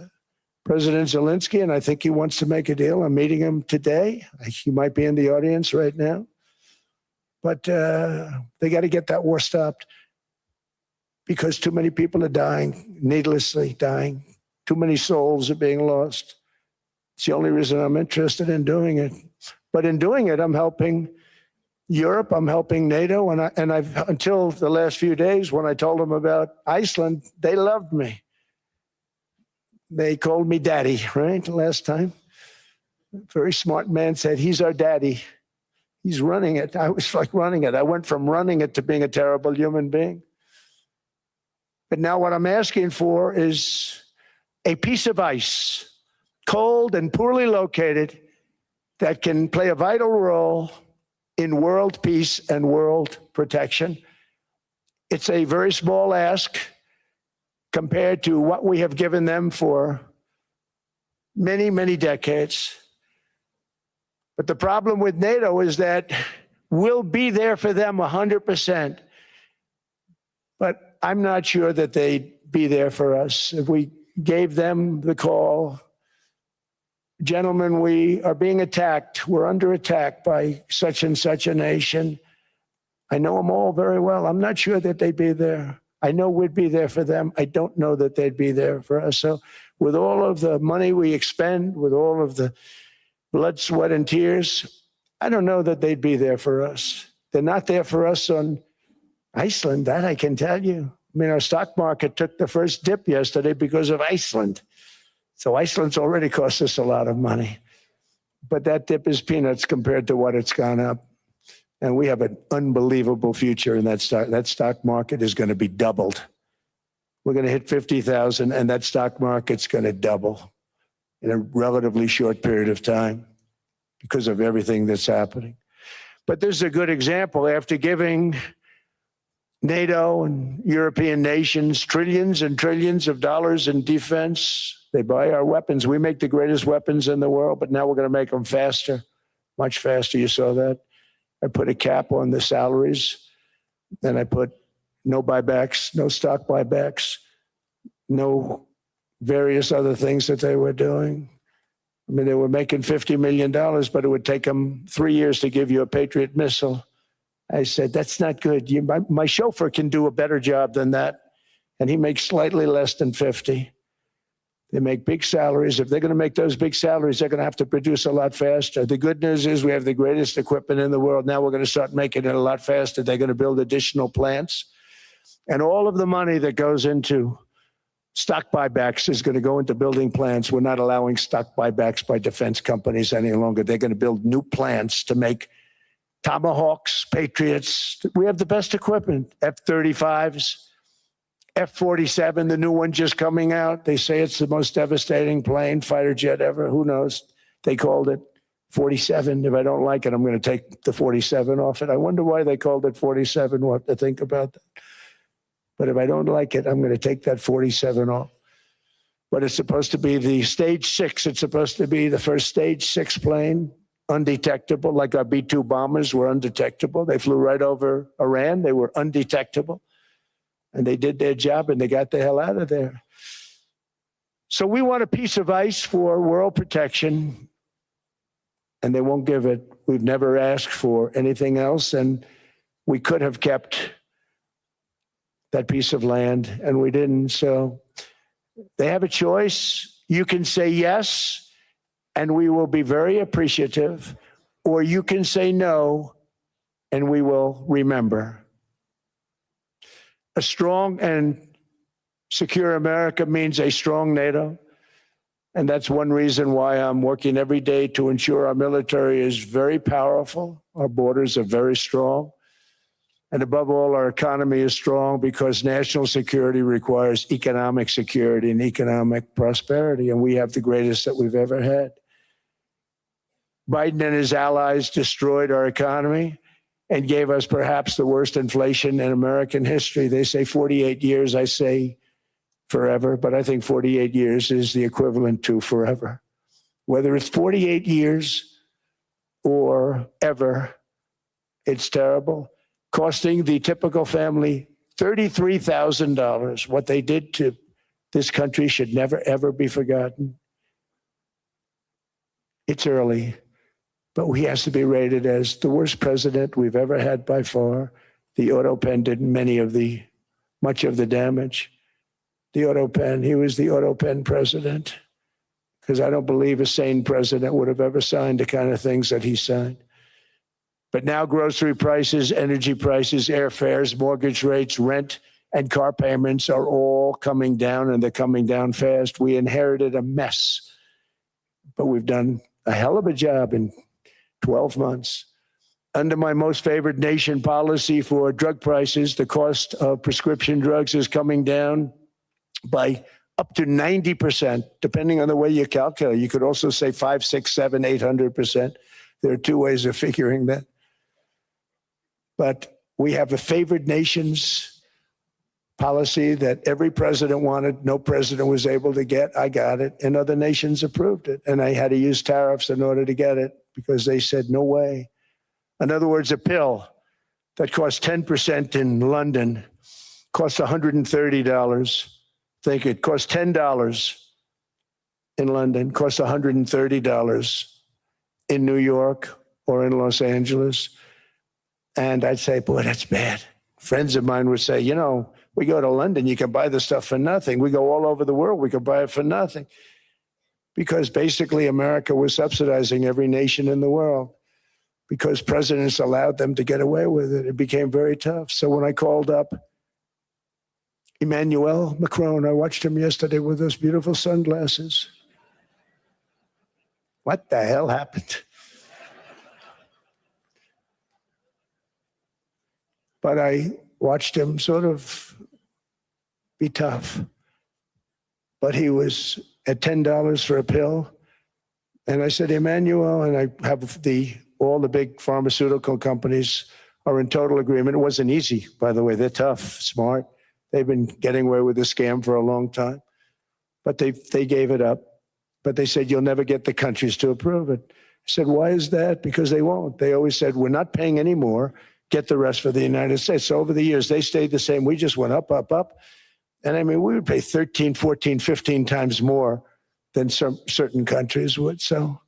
President Zelensky, and I think he wants to make a deal. I'm meeting him today. He might be in the audience right now. But they got to get that war stopped because too many people are dying, needlessly dying. Too many souls are being lost. It's the only reason I'm interested in doing it. But in doing it, I'm helping Europe, I'm helping NATO, and I've until the last few days when I told them about Iceland, they loved me. They called me daddy, right? Last time. A very smart man said, he's our daddy. He's running it. I was like running it. I went from running it to being a terrible human being. But now what I'm asking for is a piece of ice, cold and poorly located, that can play a vital role in world peace and world protection. It's a very small ask compared to what we have given them for many, many decades. But the problem with NATO is that we'll be there for them 100%. But I'm not sure that they'd be there for us. If we gave them the call, gentlemen, we are being attacked. We're under attack by such and such a nation. I know them all very well. I'm not sure that they'd be there. I know we'd be there for them. I don't know that they'd be there for us. So with all of the money we expend, with all of the blood, sweat, and tears, I don't know that they'd be there for us. They're not there for us on Iceland, that I can tell you. I mean, our stock market took the first dip yesterday because of Iceland. So Iceland's already cost us a lot of money. But that dip is peanuts compared to what it's gone up. And we have an unbelievable future in that stock. That stock market is going to be doubled. We're going to hit 50,000, and that stock market's going to double in a relatively short period of time because of everything that's happening. But this is a good example. After giving NATO and European nations trillions and trillions of dollars in defense, they buy our weapons. We make the greatest weapons in the world, but now we're going to make them faster, much faster. You saw that. I put a cap on the salaries. Then I put no buybacks, no stock buybacks, no various other things that they were doing. I mean, they were making $50 million, but it would take them 3 years to give you a Patriot missile. I said, that's not good. My chauffeur can do a better job than that. And he makes slightly less than 50. They make big salaries. If they're going to make those big salaries, they're going to have to produce a lot faster. The good news is we have the greatest equipment in the world. Now we're going to start making it a lot faster. They're going to build additional plants. And all of the money that goes into stock buybacks is going to go into building plants. We're not allowing stock buybacks by defense companies any longer. They're going to build new plants to make Tomahawks, Patriots. We have the best equipment, F-35s. F-47, the new one just coming out. They say it's the most devastating plane, fighter jet ever. Who knows? They called it 47. If I don't like it, I'm going to take the 47 off it. I wonder why they called it 47. We'll have to think about that. But if I don't like it, I'm going to take that 47 off. But it's supposed to be the stage 6. It's supposed to be the first stage 6 plane, undetectable, like our B-2 bombers were undetectable. They flew right over Iran. They were undetectable. And they did their job, and they got the hell out of there. So we want a piece of ice for world protection, and they won't give it. We've never asked for anything else, and we could have kept that piece of land, and we didn't. So they have a choice. You can say yes, and we will be very appreciative, or you can say no, and we will remember. A strong and secure America means a strong NATO. And that's one reason why I'm working every day to ensure our military is very powerful. Our borders are very strong. And above all, our economy is strong because national security requires economic security and economic prosperity. And we have the greatest that we've ever had. Biden and his allies destroyed our economy and gave us perhaps the worst inflation in American history. They say 48 years, I say forever, but I think 48 years is the equivalent to forever. Whether it's 48 years or ever, it's terrible, costing the typical family $33,000. What they did to this country should never, ever be forgotten. It's early, but he has to be rated as the worst president we've ever had by far. The auto pen did much of the damage. The auto pen, he was the auto pen president, because I don't believe a sane president would have ever signed the kind of things that he signed. But now grocery prices, energy prices, airfares, mortgage rates, rent, and car payments are all coming down, and they're coming down fast. We inherited a mess, but we've done a hell of a job in 12 months. Under my most favored nation policy for drug prices, the cost of prescription drugs is coming down by up to 90%, depending on the way you calculate. You could also say 5, 6, 7, 800%. There are two ways of figuring that. But we have a favored nations policy that every president wanted, no president was able to get. I got it, and other nations approved it. And I had to use tariffs in order to get it because they said, no way. In other words, a pill that costs 10% in London costs $130. Think it costs $10 in London, costs $130 in New York or in Los Angeles. And I'd say, boy, that's bad. Friends of mine would say, you know, we go to London, you can buy the stuff for nothing. We go all over the world, we can buy it for nothing. Because basically America was subsidizing every nation in the world because presidents allowed them to get away with it. It became very tough. So when I called up Emmanuel Macron, I watched him yesterday with those beautiful sunglasses. What the hell happened? But I watched him sort of be tough. But he was at $10 for a pill. And I said, Emmanuel, and I have all the big pharmaceutical companies are in total agreement. It wasn't easy, by the way. They're tough, smart. They've been getting away with the scam for a long time. But they gave it up. But they said, you'll never get the countries to approve it. I said, why is that? Because they won't. They always said, we're not paying any more. Get the rest for the United States. So over the years, they stayed the same. We just went up, up, up. And I mean, we would pay 13, 14, 15 times more than some certain countries would. So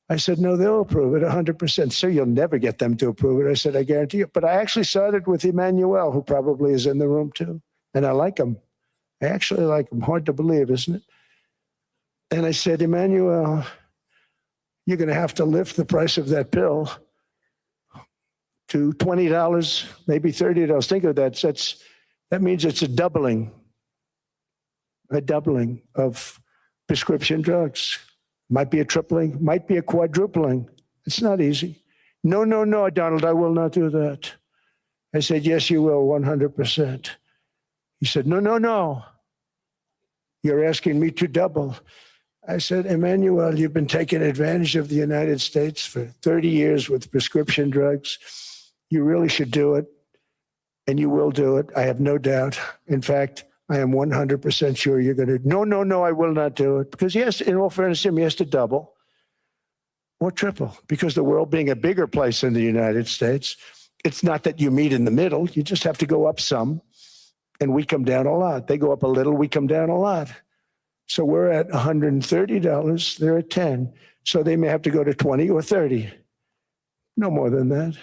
I said, no, they'll approve it 100%. So you'll never get them to approve it. I said, I guarantee you. But I actually started with Emmanuel, who probably is in the room too. And I like him. I actually like him. Hard to believe, isn't it? And I said, Emmanuel, you're going to have to lift the price of that pill to $20, maybe $30. Think of that. That means it's a doubling of prescription drugs. Might be a tripling, might be a quadrupling. It's not easy. No, no, no, Donald, I will not do that. I said, yes, you will, 100%. He said, no, no, no. You're asking me to double. I said, Emmanuel, you've been taking advantage of the United States for 30 years with prescription drugs. You really should do it, and you will do it. I have no doubt. In fact, I am 100% sure you're going to. No, no, no, I will not do it. Because yes, in all fairness to him, he has to double or triple. Because the world being a bigger place than the United States, it's not that you meet in the middle. You just have to go up some, and we come down a lot. They go up a little, we come down a lot. So we're at $130, they're at 10. So they may have to go to 20 or 30. No more than that.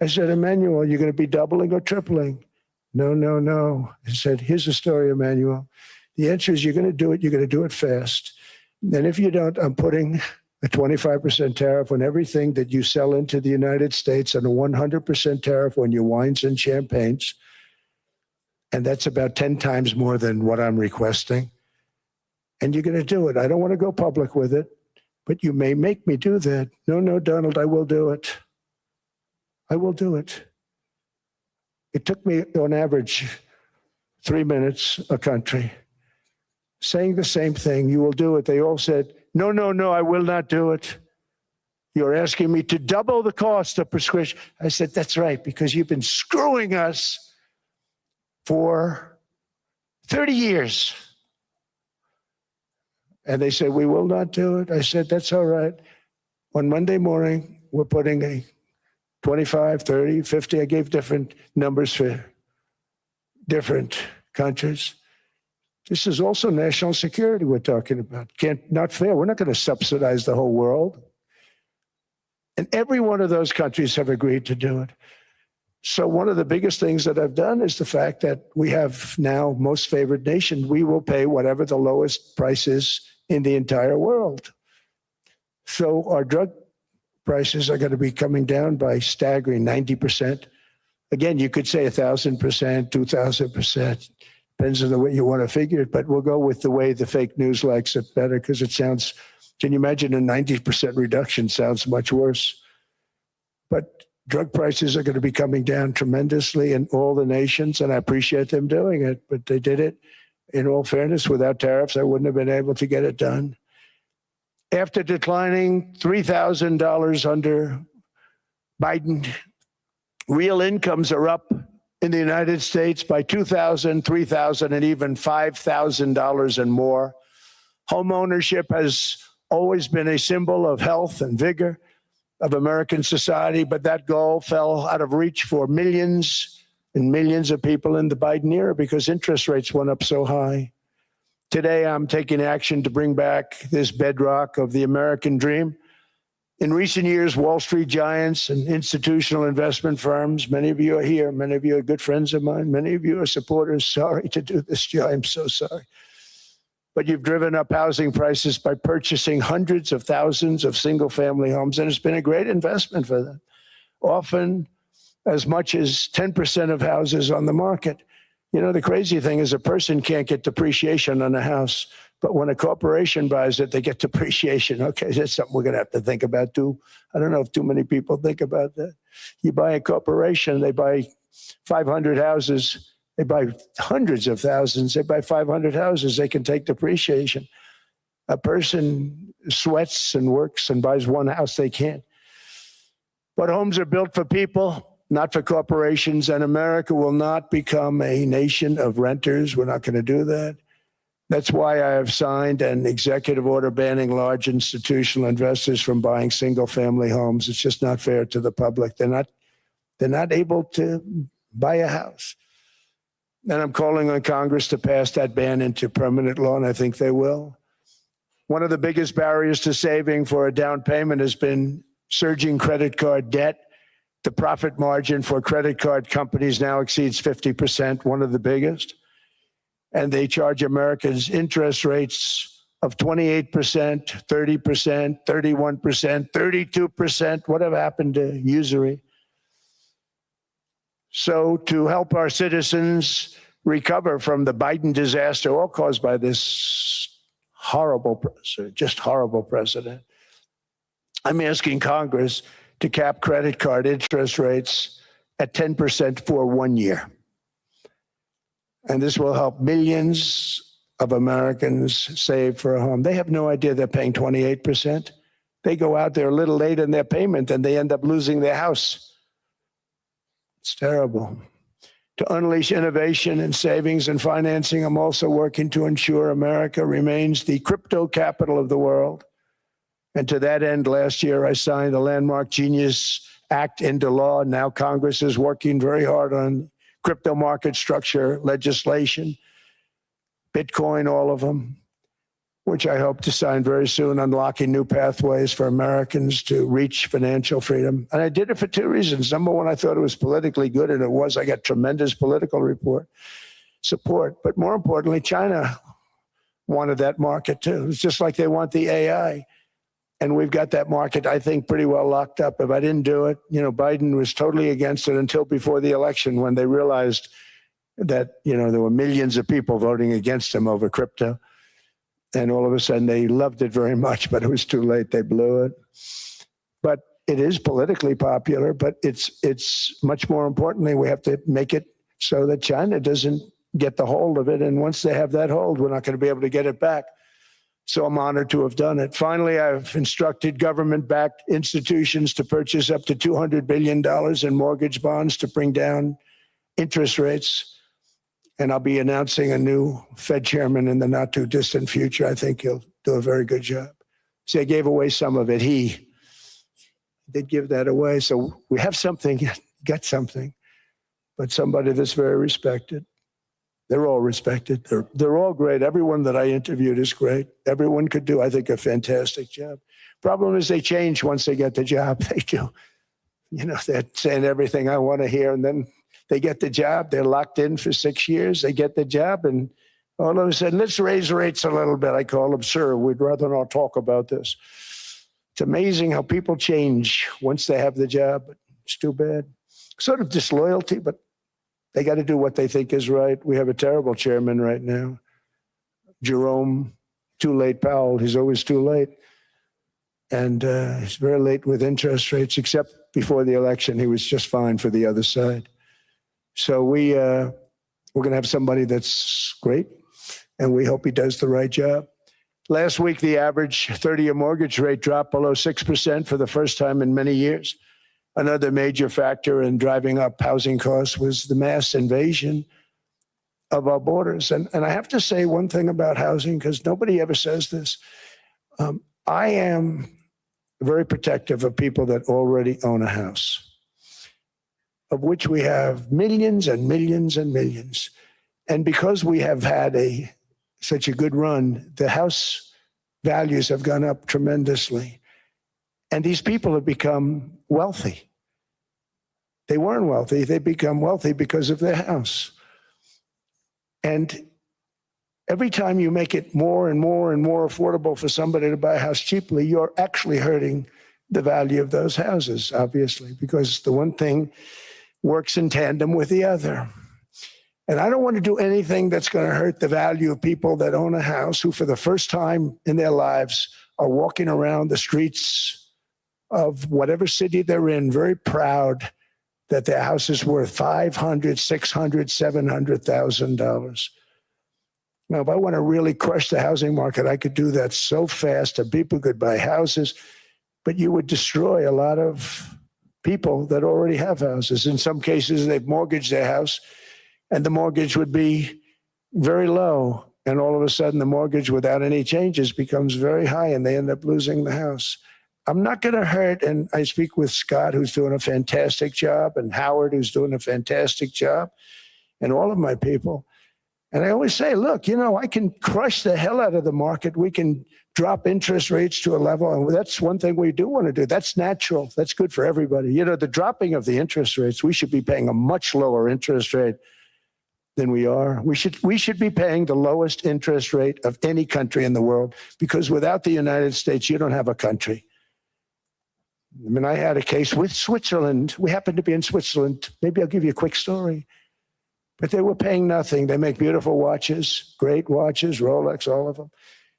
I said, Emmanuel, you're going to be doubling or tripling? No, no, no. I said, here's the story, Emmanuel. The answer is you're going to do it. You're going to do it fast. And if you don't, I'm putting a 25% tariff on everything that you sell into the United States and a 100% tariff on your wines and champagnes. And that's about 10 times more than what I'm requesting. And you're going to do it. I don't want to go public with it, but you may make me do that. No, no, Donald, I will do it. I will do it. It took me, on average, 3 minutes a country saying the same thing. You will do it. They all said, no, no, no, I will not do it. You're asking me to double the cost of prescription. I said, that's right, because you've been screwing us for 30 years. And they said, we will not do it. I said, that's all right. On Monday morning, we're putting a 25, 30, 50. I gave different numbers for different countries. This is also national security we're talking about. Not fair. We're not going to subsidize the whole world. And every one of those countries have agreed to do it. So one of the biggest things that I've done is the fact that we have now most favored nation. We will pay whatever the lowest price is in the entire world. So our drug prices are going to be coming down by staggering 90%. Again, you could say 1,000%, 2,000%. Depends on the way you want to figure it, but we'll go with the way the fake news likes it better because it sounds, can you imagine a 90% reduction sounds much worse. But drug prices are going to be coming down tremendously in all the nations, and I appreciate them doing it, but they did it, in all fairness, without tariffs. I wouldn't have been able to get it done. After declining $3,000 under Biden, real incomes are up in the United States by $2,000, $3,000, and even $5,000 and more. Home ownership has always been a symbol of health and vigor of American society, but that goal fell out of reach for millions and millions of people in the Biden era because interest rates went up so high. Today, I'm taking action to bring back this bedrock of the American dream. In recent years, Wall Street giants and institutional investment firms, many of you are here, many of you are good friends of mine, many of you are supporters. Sorry to do this, Joe, I'm so sorry. But you've driven up housing prices by purchasing hundreds of thousands of single-family homes, and it's been a great investment for them. Often as much as 10% of houses on the market. You know, the crazy thing is a person can't get depreciation on a house, but when a corporation buys it, they get depreciation. Okay, that's something we're going to have to think about too. I don't know if too many people think about that. You buy a corporation, they buy 500 houses, they buy hundreds of thousands, they buy 500 houses, they can take depreciation. A person sweats and works and buys one house, they can't. But homes are built for people, not for corporations, and America will not become a nation of renters. We're not going to do that. That's why I have signed an executive order banning large institutional investors from buying single-family homes. It's just not fair to the public. They're not able to buy a house. And I'm calling on Congress to pass that ban into permanent law, and I think they will. One of the biggest barriers to saving for a down payment has been surging credit card debt. The profit margin for credit card companies now exceeds 50%, one of the biggest. And they charge Americans interest rates of 28%, 30%, 31%, 32%. Whatever happened to usury? So to help our citizens recover from the Biden disaster, all caused by this horrible president, I'm asking Congress to cap credit card interest rates at 10% for 1 year. And this will help millions of Americans save for a home. They have no idea they're paying 28%. They go out there a little late in their payment and they end up losing their house. It's terrible. To unleash innovation in savings and financing, I'm also working to ensure America remains the crypto capital of the world. And to that end, last year, I signed the landmark Genius Act into law. Now Congress is working very hard on crypto market structure legislation, Bitcoin, all of them, which I hope to sign very soon, unlocking new pathways for Americans to reach financial freedom. And I did it for two reasons. Number one, I thought it was politically good, and it was. I got tremendous political support. But more importantly, China wanted that market too. It's just like they want the AI. And we've got that market, I think, pretty well locked up. If I didn't do it, Biden was totally against it until before the election, when they realized that, there were millions of people voting against him over crypto. And all of a sudden they loved it very much, but it was too late. They blew it. But it is politically popular, but it's much more importantly, we have to make it so that China doesn't get the hold of it. And once they have that hold, we're not going to be able to get it back. So I'm honored to have done it. Finally, I've instructed government-backed institutions to purchase up to $200 billion in mortgage bonds to bring down interest rates. And I'll be announcing a new Fed chairman in the not too distant future. I think he'll do a very good job. See, I gave away some of it. He did give that away. So we have something, got something, but somebody that's very respected. They're all respected. They're all great. Everyone that I interviewed is great. Everyone could do, I think, a fantastic job. Problem is they change once they get the job. They do. They're saying everything I want to hear, and then they get the job. They're locked in for 6 years. They get the job, and all of a sudden, let's raise rates a little bit. I call them, sir, we'd rather not talk about this. It's amazing how people change once they have the job. But it's too bad. Sort of disloyalty, but they got to do what they think is right. We have a terrible chairman right now, Jerome, too late Powell. He's always too late. And he's very late with interest rates, except before the election. He was just fine for the other side. So we're going to have somebody that's great, and we hope he does the right job. Last week, the average 30-year mortgage rate dropped below 6% for the first time in many years. Another major factor in driving up housing costs was the mass invasion of our borders. And I have to say one thing about housing, because nobody ever says this. I am very protective of people that already own a house, of which we have millions and millions and millions. And because we have had such a good run, the house values have gone up tremendously. And these people have become wealthy. They weren't wealthy. They become wealthy because of their house. And every time you make it more and more and more affordable for somebody to buy a house cheaply, you're actually hurting the value of those houses, obviously, because the one thing works in tandem with the other. And I don't want to do anything that's going to hurt the value of people that own a house, who for the first time in their lives are walking around the streets of whatever city they're in, very proud that their house is worth $500,000, $600,000, $700,000. Now, if I want to really crush the housing market, I could do that so fast, and people could buy houses, but you would destroy a lot of people that already have houses. In some cases, they've mortgaged their house, and the mortgage would be very low, and all of a sudden, the mortgage without any changes becomes very high, and they end up losing the house. I'm not going to hurt, and I speak with Scott, who's doing a fantastic job, and Howard, who's doing a fantastic job, and all of my people. And I always say, look, I can crush the hell out of the market. We can drop interest rates to a level, and that's one thing we do want to do. That's natural. That's good for everybody. The dropping of the interest rates, we should be paying a much lower interest rate than we are. We should be paying the lowest interest rate of any country in the world, because without the United States, you don't have a country. I had a case with Switzerland. We happened to be in Switzerland. Maybe I'll give you a quick story. But they were paying nothing. They make beautiful watches, great watches, Rolex, all of them.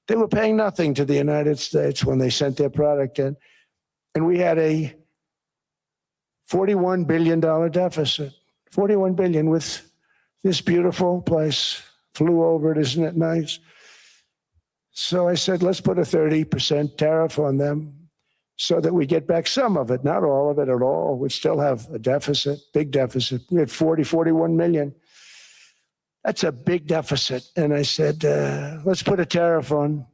They were paying nothing to the United States when they sent their product in. And we had a $41 billion deficit, $41 billion with this beautiful place. Flew over it, isn't it nice? So I said, let's put a 30% tariff on them so that we get back some of it, not all of it at all. We still have a deficit, big deficit. We had 41 million. That's a big deficit. And I said, let's put a tariff on.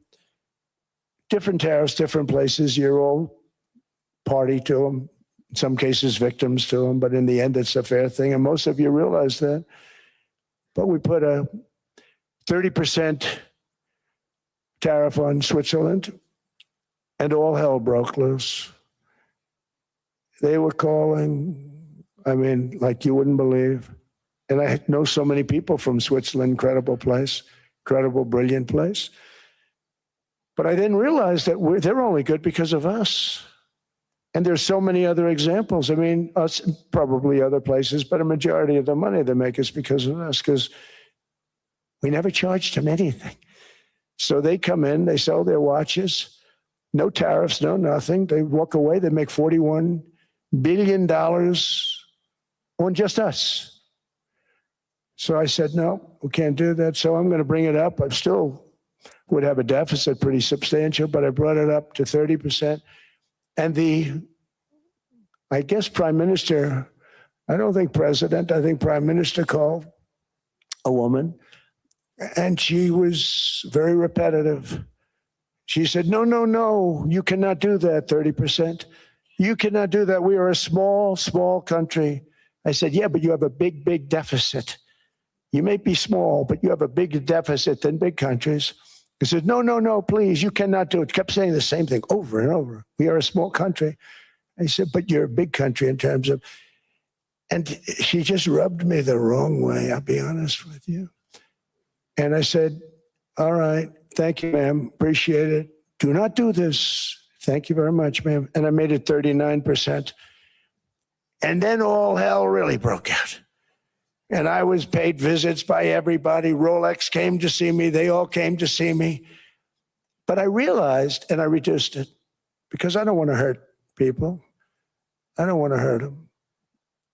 Different tariffs, different places. You're all party to them. In some cases, victims to them. But in the end, it's a fair thing. And most of you realize that. But we put a 30% tariff on Switzerland, and all hell broke loose. They were calling, I mean, like you wouldn't believe. And I know so many people from Switzerland, incredible place, incredible, brilliant place. But I didn't realize that they're only good because of us. And there's so many other examples. I mean, us, probably other places, but a majority of the money they make is because of us, because we never charged them anything. So they come in, they sell their watches, no tariffs, no nothing. They walk away, they make $41 billion on just us. So I said, no, we can't do that. So I'm going to bring it up. I still would have a deficit pretty substantial, but I brought it up to 30%. And I guess Prime Minister, I don't think President, I think Prime Minister called a woman, and she was very repetitive. She said, no, no, no, you cannot do that, 30%. You cannot do that. We are a small, small country. I said, yeah, but you have a big, big deficit. You may be small, but you have a bigger deficit than big countries. He said, no, no, no, please, you cannot do it. Kept saying the same thing over and over. We are a small country. I said, but you're a big country in terms of, and she just rubbed me the wrong way, I'll be honest with you. And I said, all right, thank you, ma'am, appreciate it. Do not do this. Thank you very much, ma'am. And I made it 39%. And then all hell really broke out. And I was paid visits by everybody. Rolex came to see me. They all came to see me. But I realized, and I reduced it, because I don't want to hurt people. I don't want to hurt them.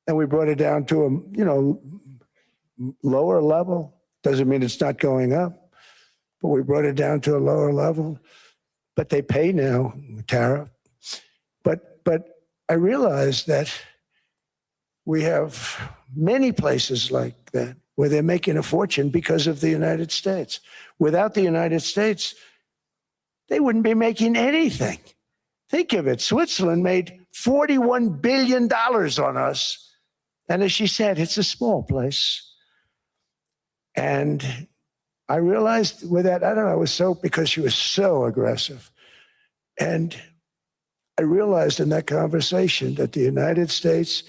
And we brought it down to a, lower level. Doesn't mean it's not going up, but we brought it down to a lower level. But they pay now, tariff. But I realized that we have many places like that where they're making a fortune because of the United States. Without the United States, they wouldn't be making anything. Think of it. Switzerland made $41 billion on us. And as she said, it's a small place. And I realized with that, I don't know, because she was so aggressive. And I realized in that conversation that the United States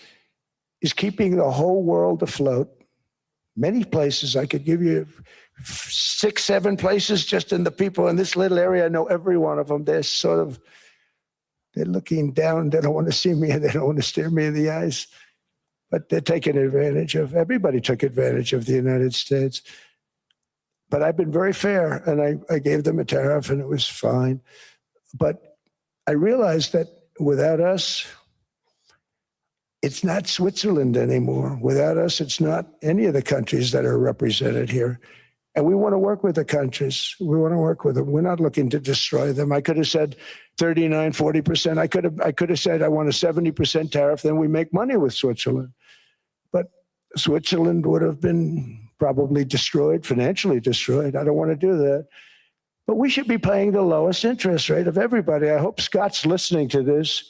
is keeping the whole world afloat. Many places, I could give you 6, 7 places just in the people in this little area. I know every one of them. They're looking down. They don't want to see me, and they don't want to stare me in the eyes. But they're taking advantage of, everybody took advantage of the United States. But I've been very fair, and I gave them a tariff, and it was fine. But I realized that without us, it's not Switzerland anymore. Without us, it's not any of the countries that are represented here. And we want to work with the countries. We want to work with them. We're not looking to destroy them. I could have said 39, 40%. I could have said I want a 70% tariff, then we make money with Switzerland. But Switzerland would have been probably destroyed, financially destroyed. I don't want to do that. But we should be paying the lowest interest rate of everybody. I hope Scott's listening to this,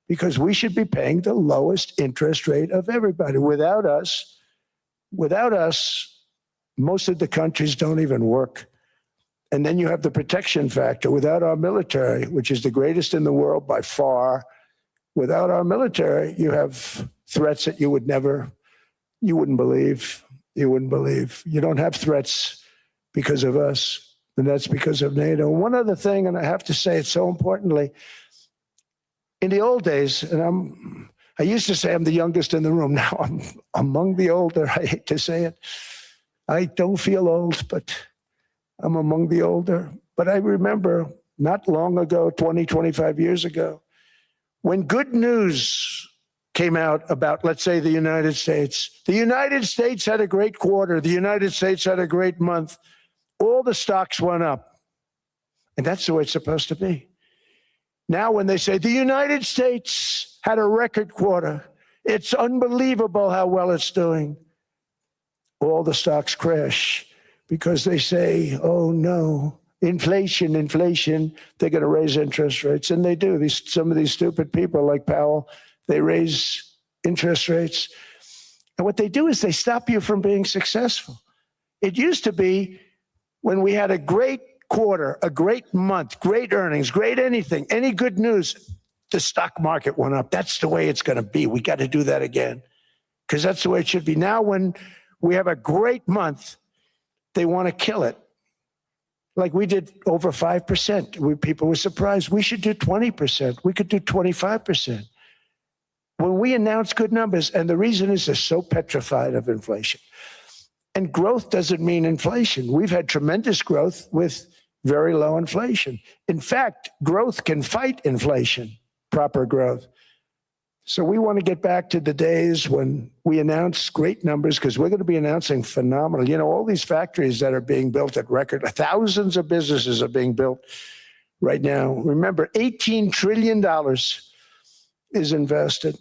because we should be paying the lowest interest rate of everybody. Without us, most of the countries don't even work. And then you have the protection factor. Without our military, which is the greatest in the world by far, without our military, you have threats that you wouldn't believe. You wouldn't believe. You don't have threats because of us, and that's because of NATO. One other thing, and I have to say it so importantly, in the old days, and I used to say I'm the youngest in the room. Now I'm among the older. I hate to say it. I don't feel old, but I'm among the older. But I remember not long ago, 20, 25 years ago, when good news came out about, let's say, the United States. The United States had a great quarter. The United States had a great month. All the stocks went up. And that's the way it's supposed to be. Now, when they say the United States had a record quarter, it's unbelievable how well it's doing, all the stocks crash because they say, oh no, inflation, they're going to raise interest rates. And they do. Some of these stupid people like Powell, they raise interest rates. And what they do is they stop you from being successful. It used to be when we had a great quarter, a great month, great earnings, great anything, any good news, the stock market went up. That's the way it's going to be. We got to do that again because that's the way it should be. Now, when we have a great month, they want to kill it. Like we did over 5%. People were surprised. We should do 20%. We could do 25%. When we announce good numbers, and the reason is they're so petrified of inflation. And growth doesn't mean inflation. We've had tremendous growth with very low inflation. In fact, growth can fight inflation, proper growth. So we want to get back to the days when we announce great numbers because we're going to be announcing phenomenal. You know, all these factories that are being built at record, thousands of businesses are being built right now. Remember, $18 trillion is invested.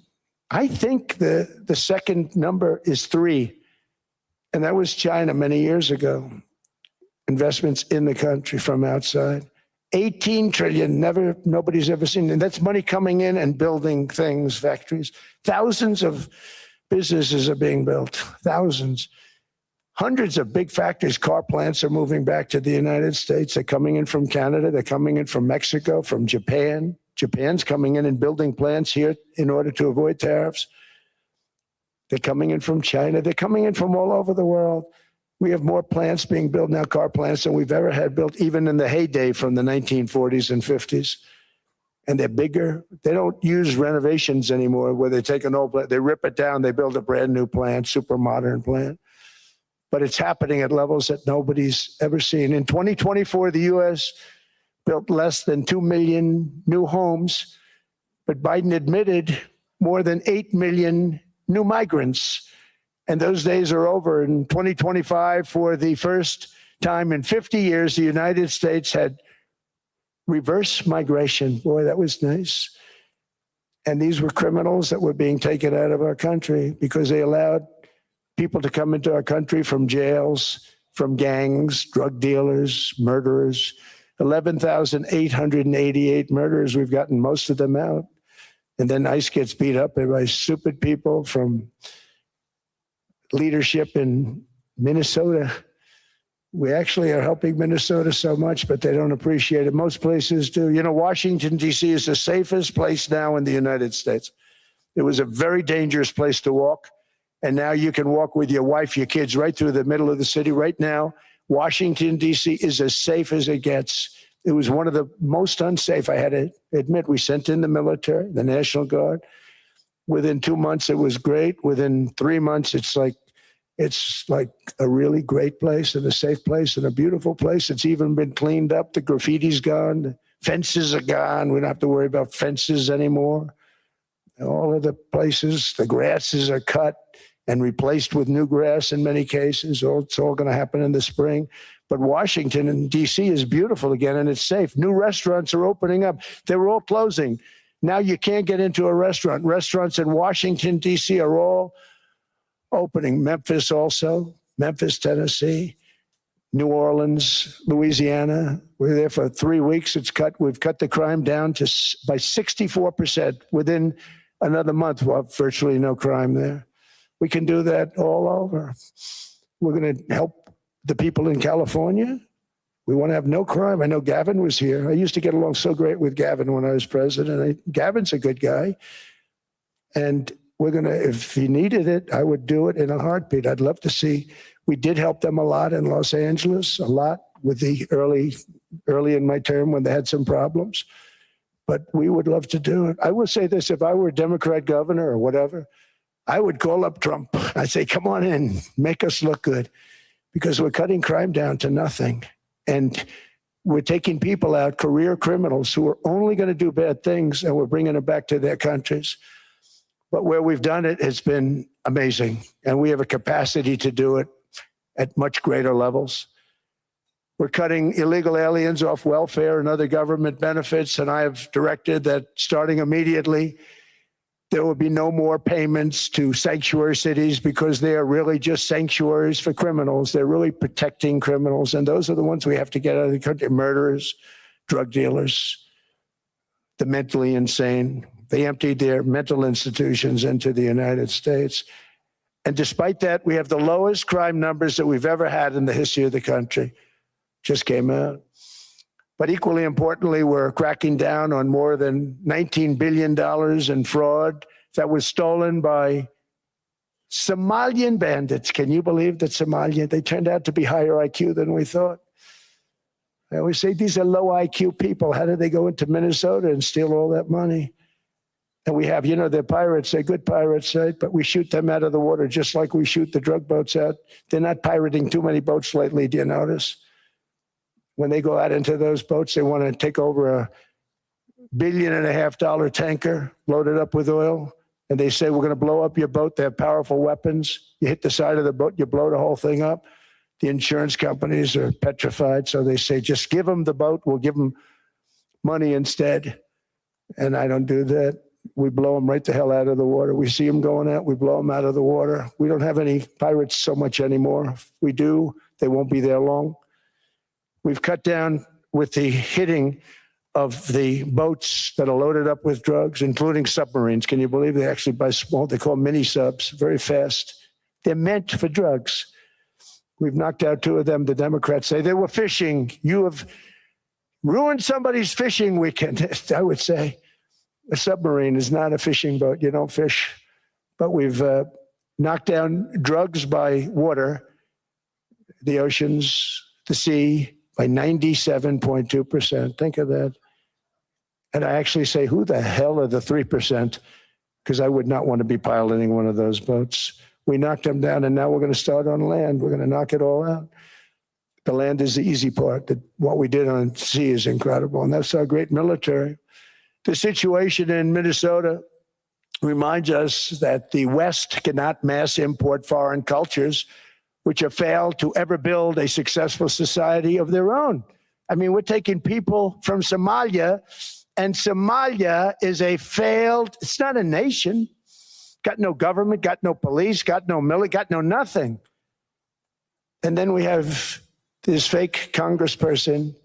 I think the second number is 3. And that was China many years ago. Investments in the country from outside. 18 trillion, nobody's ever seen. And that's money coming in and building things, factories. Thousands of businesses are being built, thousands. Hundreds of big factories, car plants are moving back to the United States. They're coming in from Canada. They're coming in from Mexico, from Japan. Japan's coming in and building plants here in order to avoid tariffs. They're coming in from China. They're coming in from all over the world. We have more plants being built now, car plants, than we've ever had built, even in the heyday from the 1940s and 50s. And they're bigger. They don't use renovations anymore where they take an old plant, they rip it down, they build a brand new plant, super modern plant. But it's happening at levels that nobody's ever seen. In 2024, the U.S. built less than 2 million new homes, but Biden admitted more than 8 million new migrants. And those days are over. In 2025, for the first time in 50 years, the United States had reverse migration. Boy, that was nice. And these were criminals that were being taken out of our country because they allowed people to come into our country from jails, from gangs, drug dealers, murderers. 11,888 murderers. We've gotten most of them out. And then ICE gets beat up by stupid people from leadership in Minnesota. We actually are helping Minnesota so much, but they don't appreciate it. Most places do. You know, Washington, D.C. is the safest place now in the United States. It was a very dangerous place to walk. And now you can walk with your wife, your kids, right through the middle of the city. Right now, Washington, D.C. is as safe as it gets. It was one of the most unsafe, I had to admit. We sent in the military, the National Guard. Within 2 months, it was great. Within 3 months, it's like a really great place and a safe place and a beautiful place. It's even been cleaned up. The graffiti's gone. The fences are gone. We don't have to worry about fences anymore. All of the places, the grasses are cut and replaced with new grass in many cases. It's all going to happen in the spring. But Washington and D.C. is beautiful again, and it's safe. New restaurants are opening up. They were all closing. Now you can't get into a restaurant. Restaurants in Washington, D.C. are all opening. Memphis also, Memphis, Tennessee, New Orleans, Louisiana. We're there for 3 weeks. We've cut the crime down by 64%. Within another month, we'll have virtually no crime there. We can do that all over. We're going to help the people in California. We want to have no crime. I know Gavin was here. I used to get along so great with Gavin when I was president. Gavin's a good guy. And we're going to, if he needed it, I would do it in a heartbeat. I'd love to see. We did help them a lot in Los Angeles, a lot with the early in my term when they had some problems. But we would love to do it. I will say this, if I were a Democrat governor or whatever, I would call up Trump. I'd say, come on in, make us look good. Because we're cutting crime down to nothing. And we're taking people out, career criminals who are only going to do bad things, and we're bringing them back to their countries. But where we've done it, it's been amazing. And we have a capacity to do it at much greater levels. We're cutting illegal aliens off welfare and other government benefits. And I have directed that starting immediately, there will be no more payments to sanctuary cities because they are really just sanctuaries for criminals. They're really protecting criminals. And those are the ones we have to get out of the country: murderers, drug dealers, the mentally insane. They emptied their mental institutions into the United States. And despite that, we have the lowest crime numbers that we've ever had in the history of the country. Just came out. But equally importantly, we're cracking down on more than $19 billion in fraud that was stolen by Somalian bandits. Can you believe that they turned out to be higher IQ than we thought? I always say these are low IQ people. How did they go into Minnesota and steal all that money? And we have, they're pirates, they're good pirates, right? But we shoot them out of the water just like we shoot the drug boats out. They're not pirating too many boats lately, do you notice? When they go out into those boats, they want to take over $1.5 billion tanker loaded up with oil. And they say, we're going to blow up your boat. They have powerful weapons. You hit the side of the boat, you blow the whole thing up. The insurance companies are petrified. So they say, just give them the boat. We'll give them money instead. And I don't do that. We blow them right the hell out of the water. We see them going out, we blow them out of the water. We don't have any pirates so much anymore. If we do, they won't be there long. We've cut down with the hitting of the boats that are loaded up with drugs, including submarines. Can you believe they actually buy small, they call mini subs, very fast. They're meant for drugs. We've knocked out 2 of them. The Democrats say they were fishing. You have ruined somebody's fishing weekend, I would say. A submarine is not a fishing boat. You don't fish. But we've knocked down drugs by water, the oceans, the sea, by 97.2%. Think of that. And I actually say, who the hell are the 3%? Because I would not want to be piloting one of those boats. We knocked them down, and now we're going to start on land. We're going to knock it all out. The land is the easy part. What we did on sea is incredible, and that's our great military. The situation in Minnesota reminds us that the West cannot mass import foreign cultures which have failed to ever build a successful society of their own. I mean, we're taking people from Somalia, and Somalia is a failed, it's not a nation, got no government, got no police, got no military, got no nothing. And then we have this fake congressperson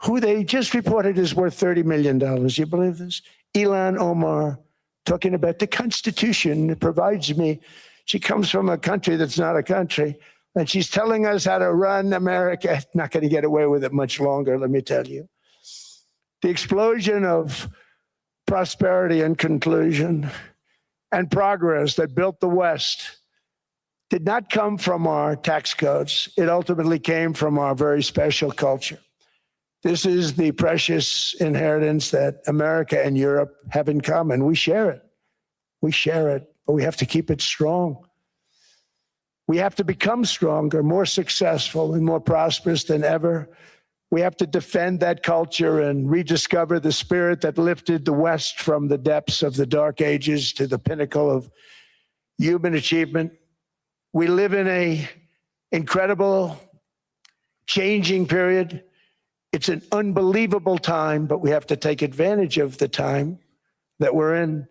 who they just reported is worth $30 million. You believe this? Ilhan Omar, talking about the Constitution provides me. She comes from a country that's not a country, and she's telling us how to run America. Not going to get away with it much longer, let me tell you. The explosion of prosperity and conclusion and progress that built the West did not come from our tax codes. It ultimately came from our very special culture. This is the precious inheritance that America and Europe have in common. We share it. We share it, but we have to keep it strong. We have to become stronger, more successful, and more prosperous than ever. We have to defend that culture and rediscover the spirit that lifted the West from the depths of the dark ages to the pinnacle of human achievement. We live in an incredible, changing period. It's an unbelievable time, but we have to take advantage of the time that we're in.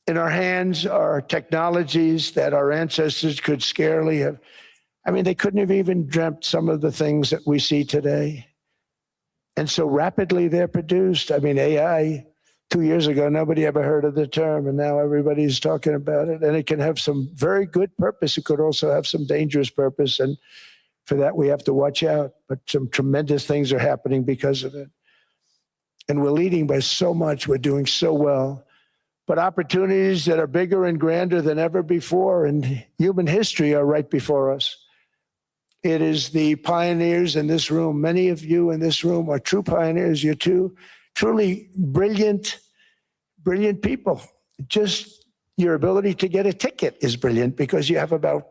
In our hands are technologies that our ancestors could scarcely have. I mean, they couldn't have even dreamt some of the things that we see today. And so rapidly they're produced. I mean, AI, 2 years ago, nobody ever heard of the term, and now everybody's talking about it. And it can have some very good purpose. It could also have some dangerous purpose. And for that, we have to watch out. But some tremendous things are happening because of it. And we're leading by so much. We're doing so well. But opportunities that are bigger and grander than ever before in human history are right before us. It is the pioneers in this room. Many of you in this room are true pioneers. You're truly brilliant people. Just your ability to get a ticket is brilliant because you have about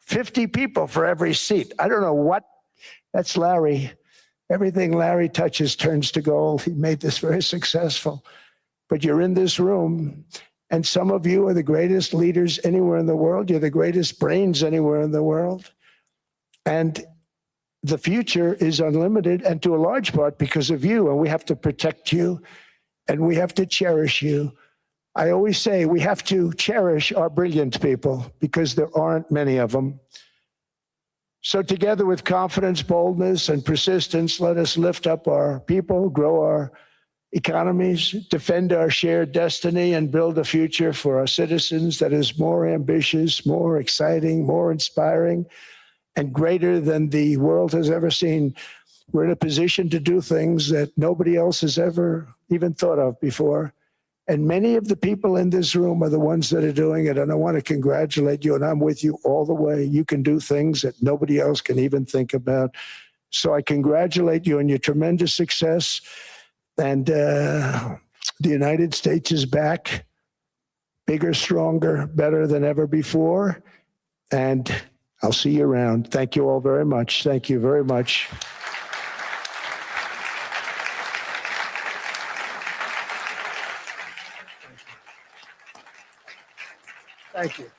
50 people for every seat. I don't know what, that's Larry. Everything Larry touches turns to gold. He made this very successful. But you're in this room, And some of you are the greatest leaders anywhere in the world. You're the greatest brains anywhere in the world. And the future is unlimited, and to a large part because of you. And we have to protect you, and we have to cherish you. I always say we have to cherish our brilliant people because there aren't many of them. So together with confidence, boldness, and persistence, let us lift up our people, grow our economies, defend our shared destiny, and build a future for our citizens that is more ambitious, more exciting, more inspiring, and greater than the world has ever seen. We're in a position to do things that nobody else has ever even thought of before. And many of the people in this room are the ones that are doing it. And I want to congratulate you, and I'm with you all the way. You can do things that nobody else can even think about. So I congratulate you on your tremendous success. And the United States is back, bigger, stronger, better than ever before. And I'll see you around. Thank you all very much. Thank you very much. Thank you.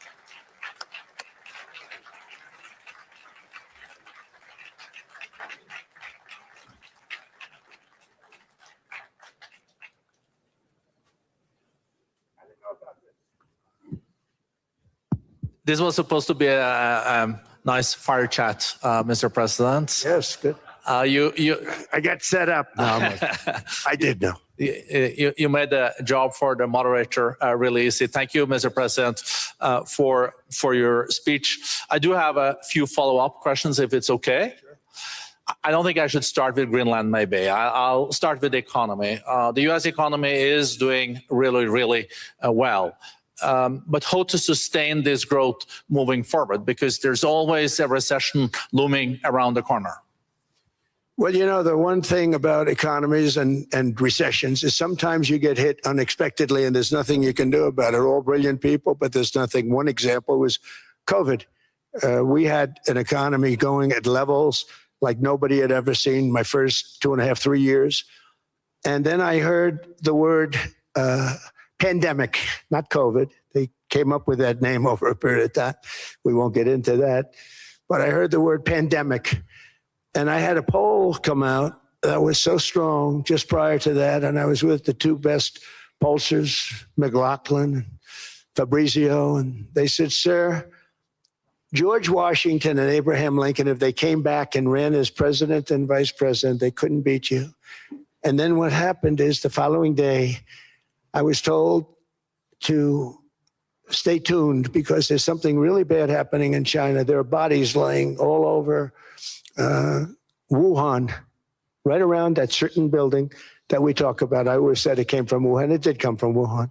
This was supposed to be a nice fire chat, Mr. President. Yes, good. I got set up. No, I did know. You made the job for the moderator really easy. Thank you, Mr. President, for your speech. I do have a few follow-up questions, if it's okay. Sure. I don't think I should start with Greenland, maybe. I'll start with the economy. The U.S. economy is doing really, really well. But how to sustain this growth moving forward? Because there's always a recession looming around the corner. Well, you know, the one thing about economies and recessions is sometimes you get hit unexpectedly and there's nothing you can do about it. All brilliant people, but there's nothing. One example was COVID. We had an economy going at levels like nobody had ever seen my first 2.5, 3 years. And then I heard the word pandemic, not COVID. They came up with that name over a period of time. We won't get into that. But I heard the word pandemic. And I had a poll come out that was so strong just prior to that. And I was with the two best pollsters, McLaughlin and Fabrizio. And they said, sir, George Washington and Abraham Lincoln, if they came back and ran as president and vice president, they couldn't beat you. And then what happened is the following day, I was told to stay tuned because there's something really bad happening in China. There are bodies laying all over Wuhan, right around that certain building that we talk about. I always said it came from Wuhan. It did come from Wuhan.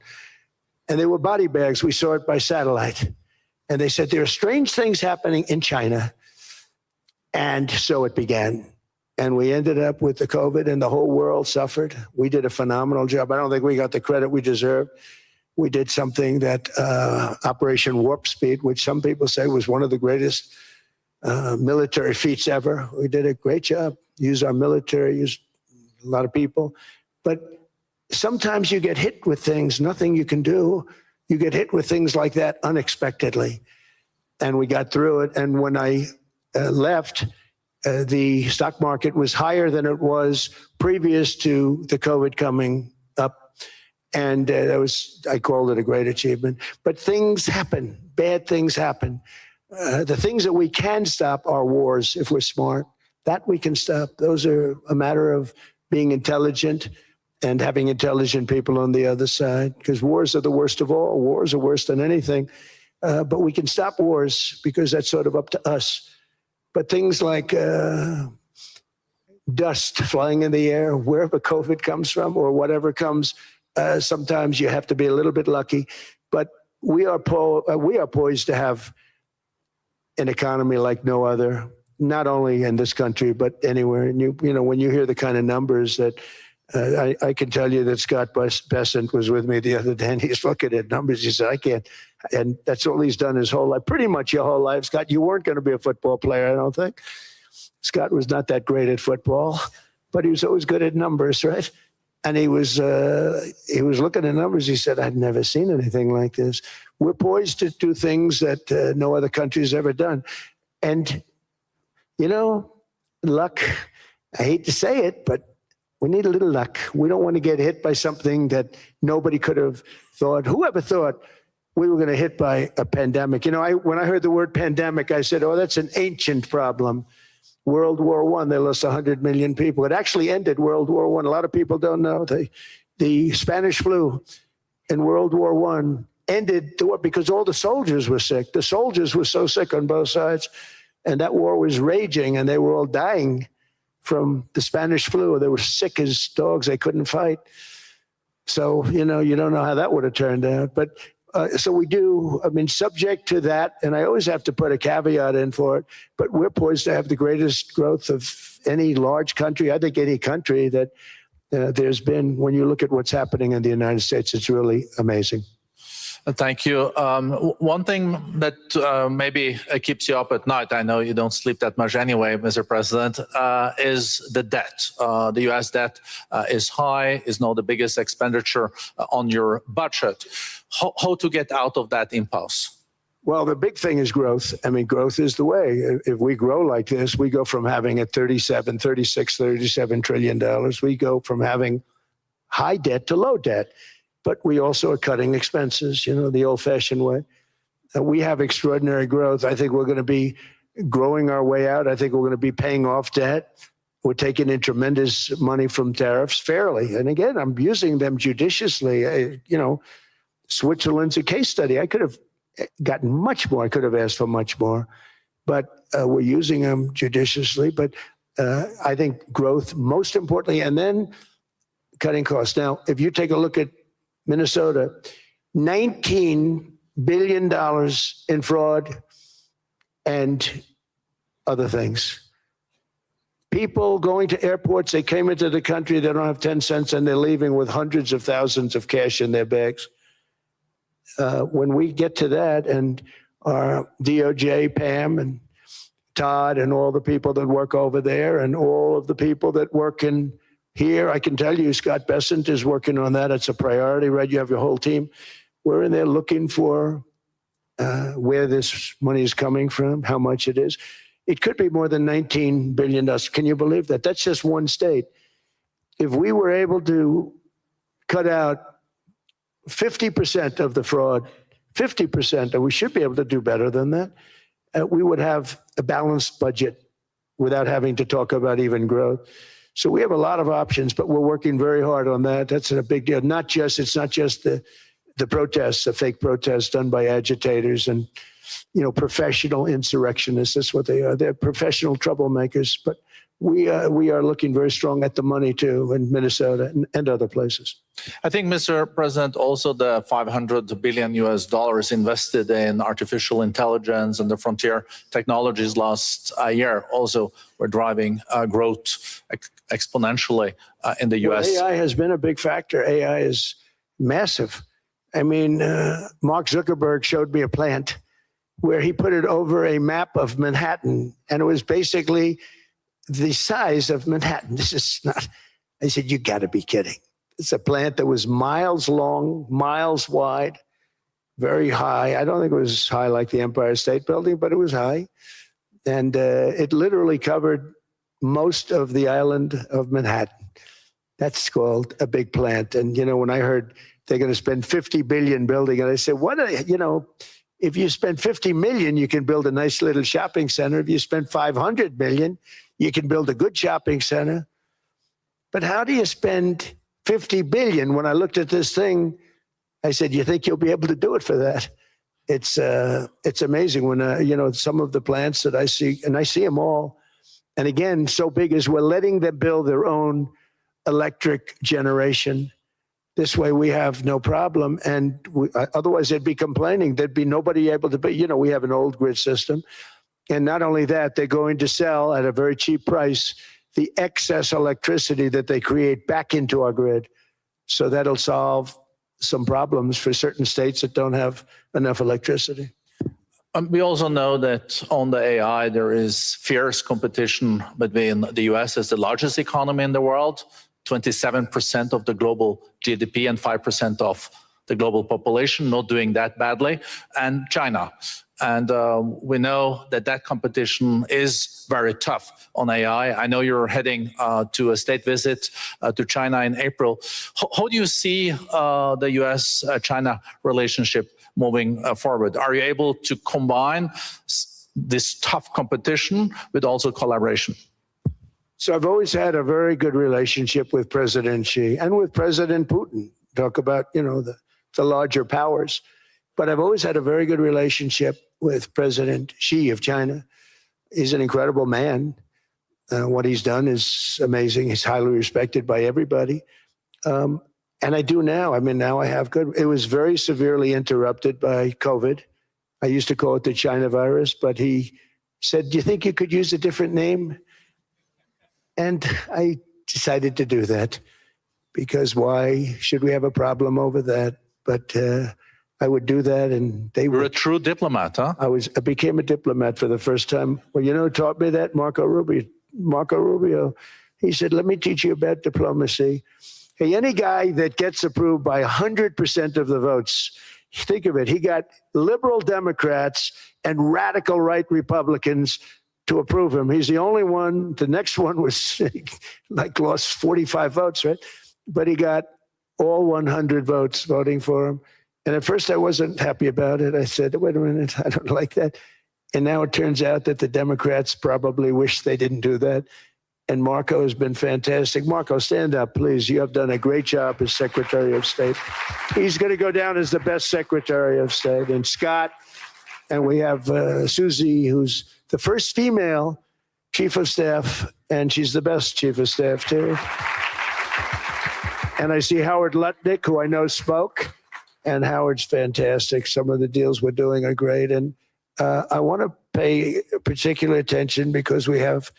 And they were body bags. We saw it by satellite. And they said, there are strange things happening in China. And so it began. And we ended up with the COVID, and the whole world suffered. We did a phenomenal job. I don't think we got the credit we deserved. We did something that Operation Warp Speed, which some people say was one of the greatest military feats ever. We did a great job. Used our military, used a lot of people. But sometimes you get hit with things, nothing you can do. You get hit with things like that unexpectedly. And we got through it. And when I left, the stock market was higher than it was previous to the COVID coming up. And that was, I called it a great achievement. But things happen, bad things happen. The things that we can stop are wars if we're smart. That we can stop. Those are a matter of being intelligent and having intelligent people on the other side, because wars are the worst of all. Wars are worse than anything. But we can stop wars because that's sort of up to us. But things like dust flying in the air, wherever COVID comes from or whatever comes, sometimes you have to be a little bit lucky. But we are poised to have an economy like no other, not only in this country, but anywhere. And you know, when you hear the kind of numbers that I can tell you that Scott Bessent was with me the other day, and he's looking at numbers. He said, I can't. And that's all he's done his whole life, pretty much your whole life. Scott, you weren't going to be a football player, I don't think. Scott was not that great at football, but he was always good at numbers, right? And he was looking at numbers. He said, I'd never seen anything like this. We're poised to do things that no other country has ever done. And, luck, I hate to say it, but we need a little luck. We don't want to get hit by something that nobody could have thought. Whoever thought we were going to hit by a pandemic? When I heard the word pandemic, I said, oh, that's an ancient problem. World War I, they lost 100 million people. It actually ended World War I. A lot of people don't know. The Spanish flu in World War I ended the war because all the soldiers were sick. The soldiers were so sick on both sides, and that war was raging, and they were all dying from the Spanish flu. They were sick as dogs. They couldn't fight. So, you don't know how that would have turned out. But so we do, subject to that, and I always have to put a caveat in for it, but we're poised to have the greatest growth of any large country. I think any country that there's been, when you look at what's happening in the United States, it's really amazing. Thank you. One thing that maybe keeps you up at night, I know you don't sleep that much anyway, Mr. President, is the debt. The U.S. debt is high, is now the biggest expenditure on your budget. How to get out of that impasse? Well, the big thing is growth. Growth is the way. If we grow like this, we go from having a $37 trillion. We go from having high debt to low debt. But we also are cutting expenses, the old-fashioned way. We have extraordinary growth. I think we're going to be growing our way out. I think we're going to be paying off debt. We're taking in tremendous money from tariffs fairly. And again, I'm using them judiciously. Switzerland's a case study. I could have gotten much more. I could have asked for much more. But we're using them judiciously. But I think growth, most importantly, and then cutting costs. Now, if you take a look at Minnesota, $19 billion in fraud and other things. People going to airports, they came into the country, they don't have 10 cents, and they're leaving with hundreds of thousands of cash in their bags. When we get to that, and our DOJ, Pam, and Todd, and all the people that work over there, and all of the people that work in here, I can tell you, Scott Bessent is working on that. It's a priority, right? You have your whole team. We're in there looking for where this money is coming from, how much it is. It could be more than $19 billion. Can you believe that? That's just one state. If we were able to cut out 50% of the fraud, 50%, and we should be able to do better than that, we would have a balanced budget without having to talk about even growth. So we have a lot of options, but we're working very hard on that. That's a big deal. It's not just the protests, the fake protests done by agitators and, professional insurrectionists. That's what they are. They're professional troublemakers. But we are looking very strong at the money too in Minnesota and other places. I think, Mr. President, also the $500 billion invested in artificial intelligence and the frontier technologies last year also were driving growth exponentially in the U.S. Well, AI has been a big factor. AI is massive. Mark Zuckerberg showed me a plant where he put it over a map of Manhattan, and it was basically the size of Manhattan. This is not, I said, you got to be kidding. It's a plant that was miles long, miles wide, very high. I don't think it was high like the Empire State Building, but it was high. And it literally covered most of the island of Manhattan. That's called a big plant. And, when I heard they're going to spend $50 billion building, and I said, if you spend $50 million, you can build a nice little shopping center. If you spend $500 million, you can build a good shopping center. But how do you spend $50 billion? When I looked at this thing, I said, you think you'll be able to do it for that? It's amazing when, some of the plants that I see, and I see them all. And again, so big is we're letting them build their own electric generation. This way we have no problem. And otherwise they'd be complaining. There'd be nobody able to be, we have an old grid system. And not only that, they're going to sell at a very cheap price the excess electricity that they create back into our grid. So that'll solve some problems for certain states that don't have enough electricity. We also know that on the AI, there is fierce competition between the U.S. as the largest economy in the world 27% of the global GDP and 5% of the global population, not doing that badly, and China. And we know that that competition is very tough on AI. I know you're heading to a state visit to China in April. How do you see the US-China relationship moving forward? Are you able to combine this tough competition with also collaboration? So I've always had a very good relationship with President Xi and with President Putin. Talk about, the larger powers. But I've always had a very good relationship with President Xi of China. He's an incredible man. What he's done is amazing. He's highly respected by everybody. And I do now. I mean, now I have good. It was very severely interrupted by COVID. I used to call it the China virus, but he said, do you think you could use a different name? And I decided to do that because why should we have a problem over that? But I would do that, and they were a true diplomat, huh? I became a diplomat for the first time. Well, who taught me that? Marco Rubio. He said, let me teach you about diplomacy. Hey, any guy that gets approved by 100% of the votes, think of it, he got liberal Democrats and radical right Republicans to approve him. He's the only one. The next one was lost 45 votes, right? But he got all 100 votes voting for him. And at first I wasn't happy about it. I said, wait a minute, I don't like that. And now it turns out that the Democrats probably wish they didn't do that. And Marco has been fantastic. Marco, stand up, please. You have done a great job as Secretary of State. He's going to go down as the best Secretary of State. And Scott, and we have Susie, who's the first female Chief of Staff, and she's the best Chief of Staff, too. And I see Howard Lutnick, who I know spoke, and Howard's fantastic. Some of the deals we're doing are great. And I want to pay particular attention because we have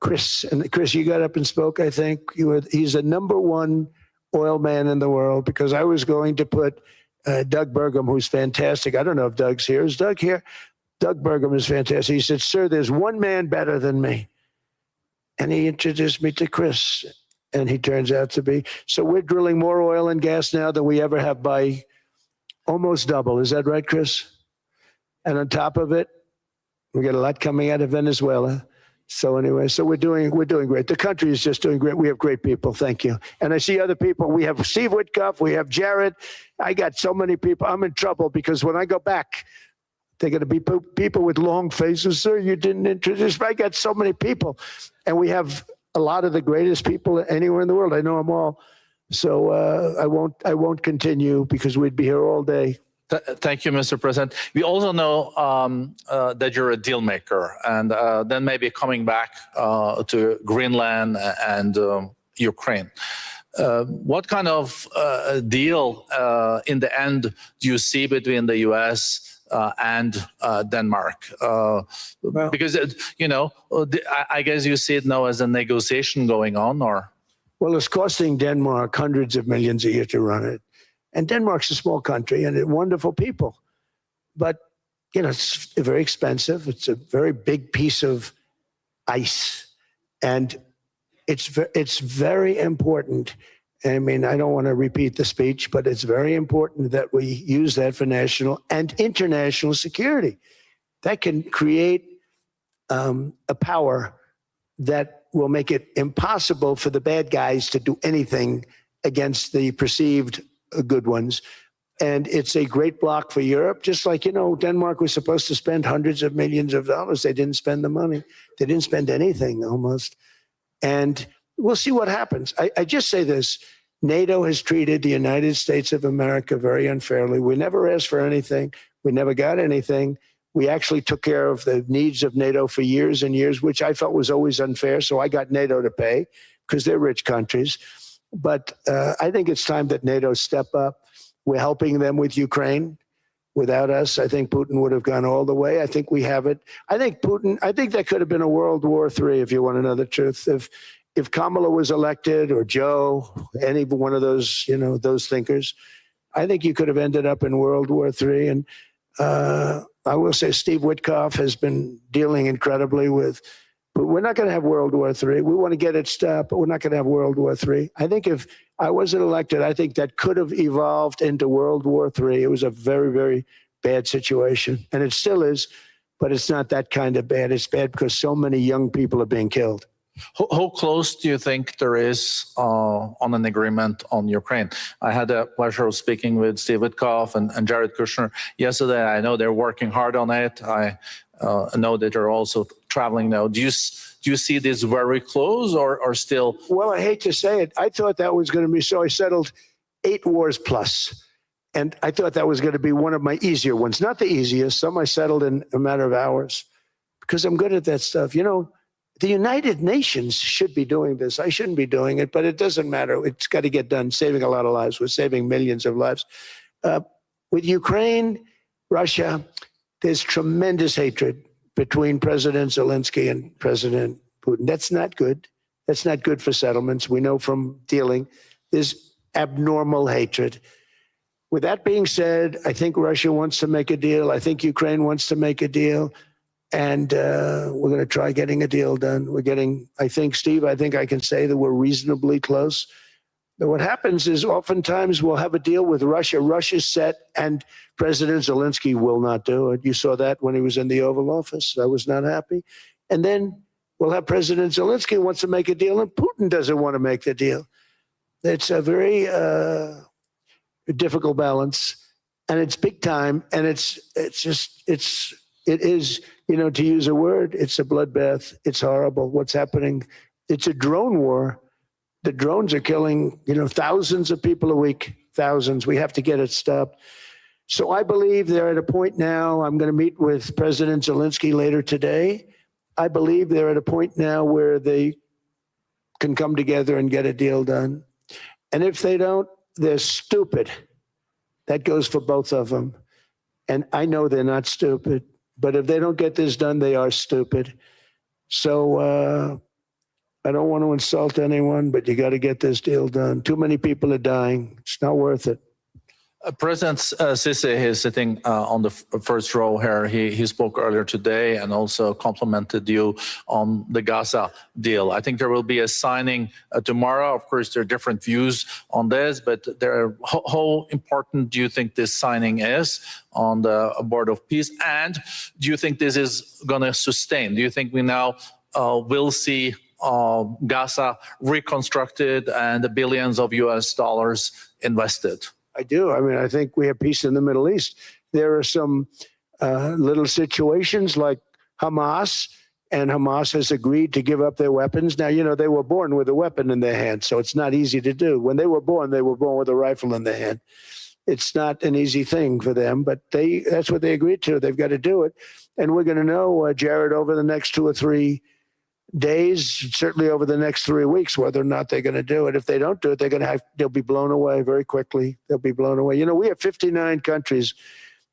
Chris. And Chris, you got up and spoke, I think. He's the #1 oil man in the world because I was going to put Doug Burgum, who's fantastic. I don't know if Doug's here. Is Doug here? Doug Burgum is fantastic. He said, sir, there's one man better than me. And he introduced me to Chris. And he turns out to be. So we're drilling more oil and gas now than we ever have by almost double. Is that right, Chris? And on top of it, we got a lot coming out of Venezuela. So anyway, so we're doing great. The country is just doing great. We have great people. Thank you. And I see other people. We have Steve Witkoff. We have Jared. I got so many people. I'm in trouble because when I go back, they're going to be people with long faces. Sir, you didn't introduce me. I got so many people. And we have a lot of the greatest people anywhere in the world. I know them all. So I won't continue because we'd be here all day. Thank you, Mr. President. We also know that you're a deal maker, and then maybe coming back to Greenland and Ukraine. What kind of deal in the end do you see between the U.S. And Denmark? Because, I guess you see it now as a negotiation going on, or? Well, it's costing Denmark hundreds of millions a year to run it. And Denmark's a small country and wonderful people. But, it's very expensive. It's a very big piece of ice. And it's very important. I mean, I don't want to repeat the speech, but it's very important that we use that for national and international security. That can create a power that will make it impossible for the bad guys to do anything against the perceived good ones. And it's a great block for Europe. Just like, Denmark was supposed to spend hundreds of millions of dollars. They didn't spend the money. They didn't spend anything almost. And we'll see what happens. I just say this. NATO has treated the United States of America very unfairly. We never asked for anything. We never got anything. We actually took care of the needs of NATO for years and years, which I felt was always unfair. So I got NATO to pay because they're rich countries. But I think it's time that NATO step up. We're helping them with Ukraine. Without us, I think Putin would have gone all the way. I think we have it. I think that could have been a World War III, if you want to know the truth. If Kamala was elected, or Joe, any one of those, those thinkers, I think you could have ended up in World War III. And I will say Steve Witkoff has been dealing incredibly with But we're not going to have World War III. We want to get it stopped, but we're not going to have World War III. I think if I wasn't elected, I think that could have evolved into World War III. It was a very, very bad situation, and it still is, but it's not that kind of bad. It's bad because so many young people are being killed. How close do you think there is on an agreement on Ukraine? I had the pleasure of speaking with Steve Witkoff and Jared Kushner yesterday. I know they're working hard on it. I know that they're also traveling now. Do you see this very close or still? Well, I hate to say it. I thought that was going to be so. I settled 8 wars plus, and I thought that was going to be one of my easier ones. Not the easiest. Some I settled in a matter of hours because I'm good at that stuff. You know, the United Nations should be doing this. I shouldn't be doing it, but it doesn't matter. It's got to get done, saving a lot of lives. We're saving millions of lives. With Ukraine, Russia, there's tremendous hatred between President Zelensky and President Putin. That's not good. That's not good for settlements. We know from dealing. There's abnormal hatred. With that being said, I think Russia wants to make a deal. I think Ukraine wants to make a deal. And we're going to try getting a deal done. We're getting, I think, Steve, I think I can say that we're reasonably close. But what happens is oftentimes we'll have a deal with Russia. Russia's set, and President Zelensky will not do it. You saw that when he was in the Oval Office. I was not happy. And then we'll have President Zelensky wants to make a deal, and Putin doesn't want to make the deal. It's a very difficult balance, and it's big time, and it is, you know, to use a word, it's a bloodbath. It's horrible what's happening. It's a drone war. The drones are killing, you know, thousands of people a week, thousands. We have to get it stopped. So I believe they're at a point now. I'm going to meet with President Zelensky later today. I believe they're at a point now where they can come together and get a deal done. And if they don't, they're stupid. That goes for both of them. And I know they're not stupid. But if they don't get this done, they are stupid. So I don't want to insult anyone, but you got to get this deal done. Too many people are dying. It's not worth it. President Sisi is sitting on the first row here. He spoke earlier today and also complimented you on the Gaza deal. I think there will be a signing tomorrow. Of course, there are different views on this, but how important do you think this signing is on the Board of Peace? And do you think this is going to sustain? Do you think we now will see Gaza reconstructed and the billions of US dollars invested? I do. I mean, I think we have peace in the Middle East. There are some little situations like Hamas, and Hamas has agreed to give up their weapons. Now, you know, they were born with a weapon in their hand, so it's not easy to do. When they were born with a rifle in their hand. It's not an easy thing for them, but that's what they agreed to. They've got to do it. And we're going to know, Jared, over the next 2 or 3 days, certainly over the next 3 weeks, whether or not they're going to do it. If they don't do it, they'll be blown away very quickly. They'll be blown away. You know, we have 59 countries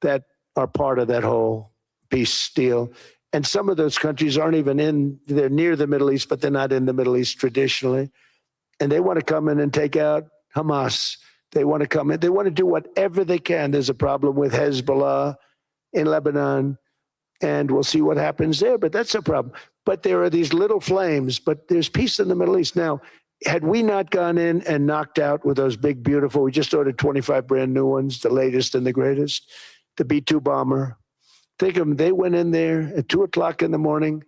that are part of that whole peace deal. And some of those countries aren't even they're near the Middle East, but they're not in the Middle East traditionally. And they want to come in and take out Hamas. They want to come in. They want to do whatever they can. There's a problem with Hezbollah in Lebanon, and we'll see what happens there. But that's a problem. But there are these little flames, but there's peace in the Middle East. Now, had we not gone in and knocked out with those big, beautiful, we just ordered 25 brand new ones, the latest and the greatest, the B-2 bomber. Think of them, they went in there at 2 o'clock in the morning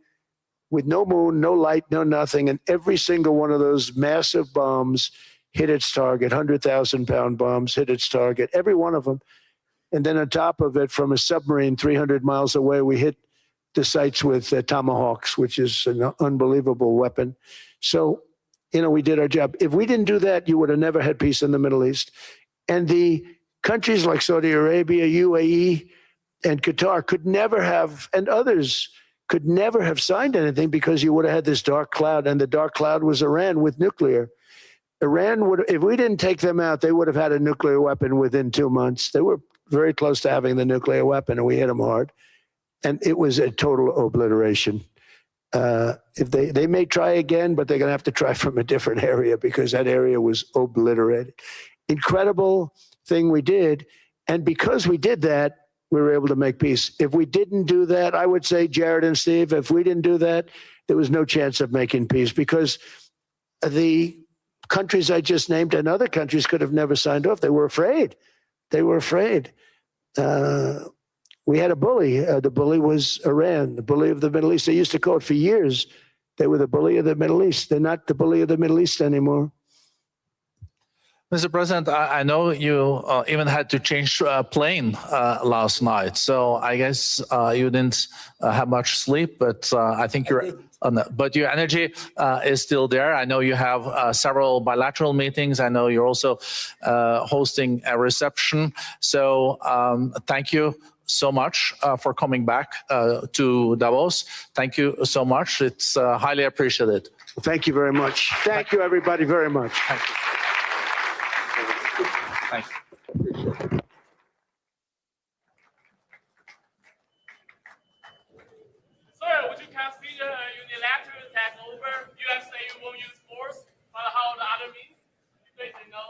with no moon, no light, no nothing, and every single one of those massive bombs hit its target, 100,000-pound bombs hit its target, every one of them. And then on top of it, from a submarine 300 miles away, we hit the sites with tomahawks, which is an unbelievable weapon. So, you know, we did our job. If we didn't do that, you would have never had peace in the Middle East. And the countries like Saudi Arabia, UAE, and Qatar could never have, and others could never have signed anything because you would have had this dark cloud, and the dark cloud was Iran with nuclear. Iran would, if we didn't take them out, they would have had a nuclear weapon within 2 months. They were very close to having the nuclear weapon, and we hit them hard. And it was a total obliteration. If they may try again, but they're going to have to try from a different area because that area was obliterated. Incredible thing we did. And because we did that, we were able to make peace. If we didn't do that, I would say, Jared and Steve, if we didn't do that, there was no chance of making peace because the countries I just named and other countries could have never signed off. They were afraid. They were afraid. We had a bully. The bully was Iran, the bully of the Middle East. They used to call it for years. They were the bully of the Middle East. They're not the bully of the Middle East anymore. Mr. President, I know you even had to change plane last night, so I guess you didn't have much sleep. But I think but your energy is still there. I know you have several bilateral meetings. I know you're also hosting a reception. So thank you so much for coming back to Davos. Thank you so much. It's highly appreciated. Thank you very much. Thank you, everybody, very much. Thank you. Thank you. Sir, would you consider a unilateral takeover? U.S. say you won't use force, but how the other means? You guys say no.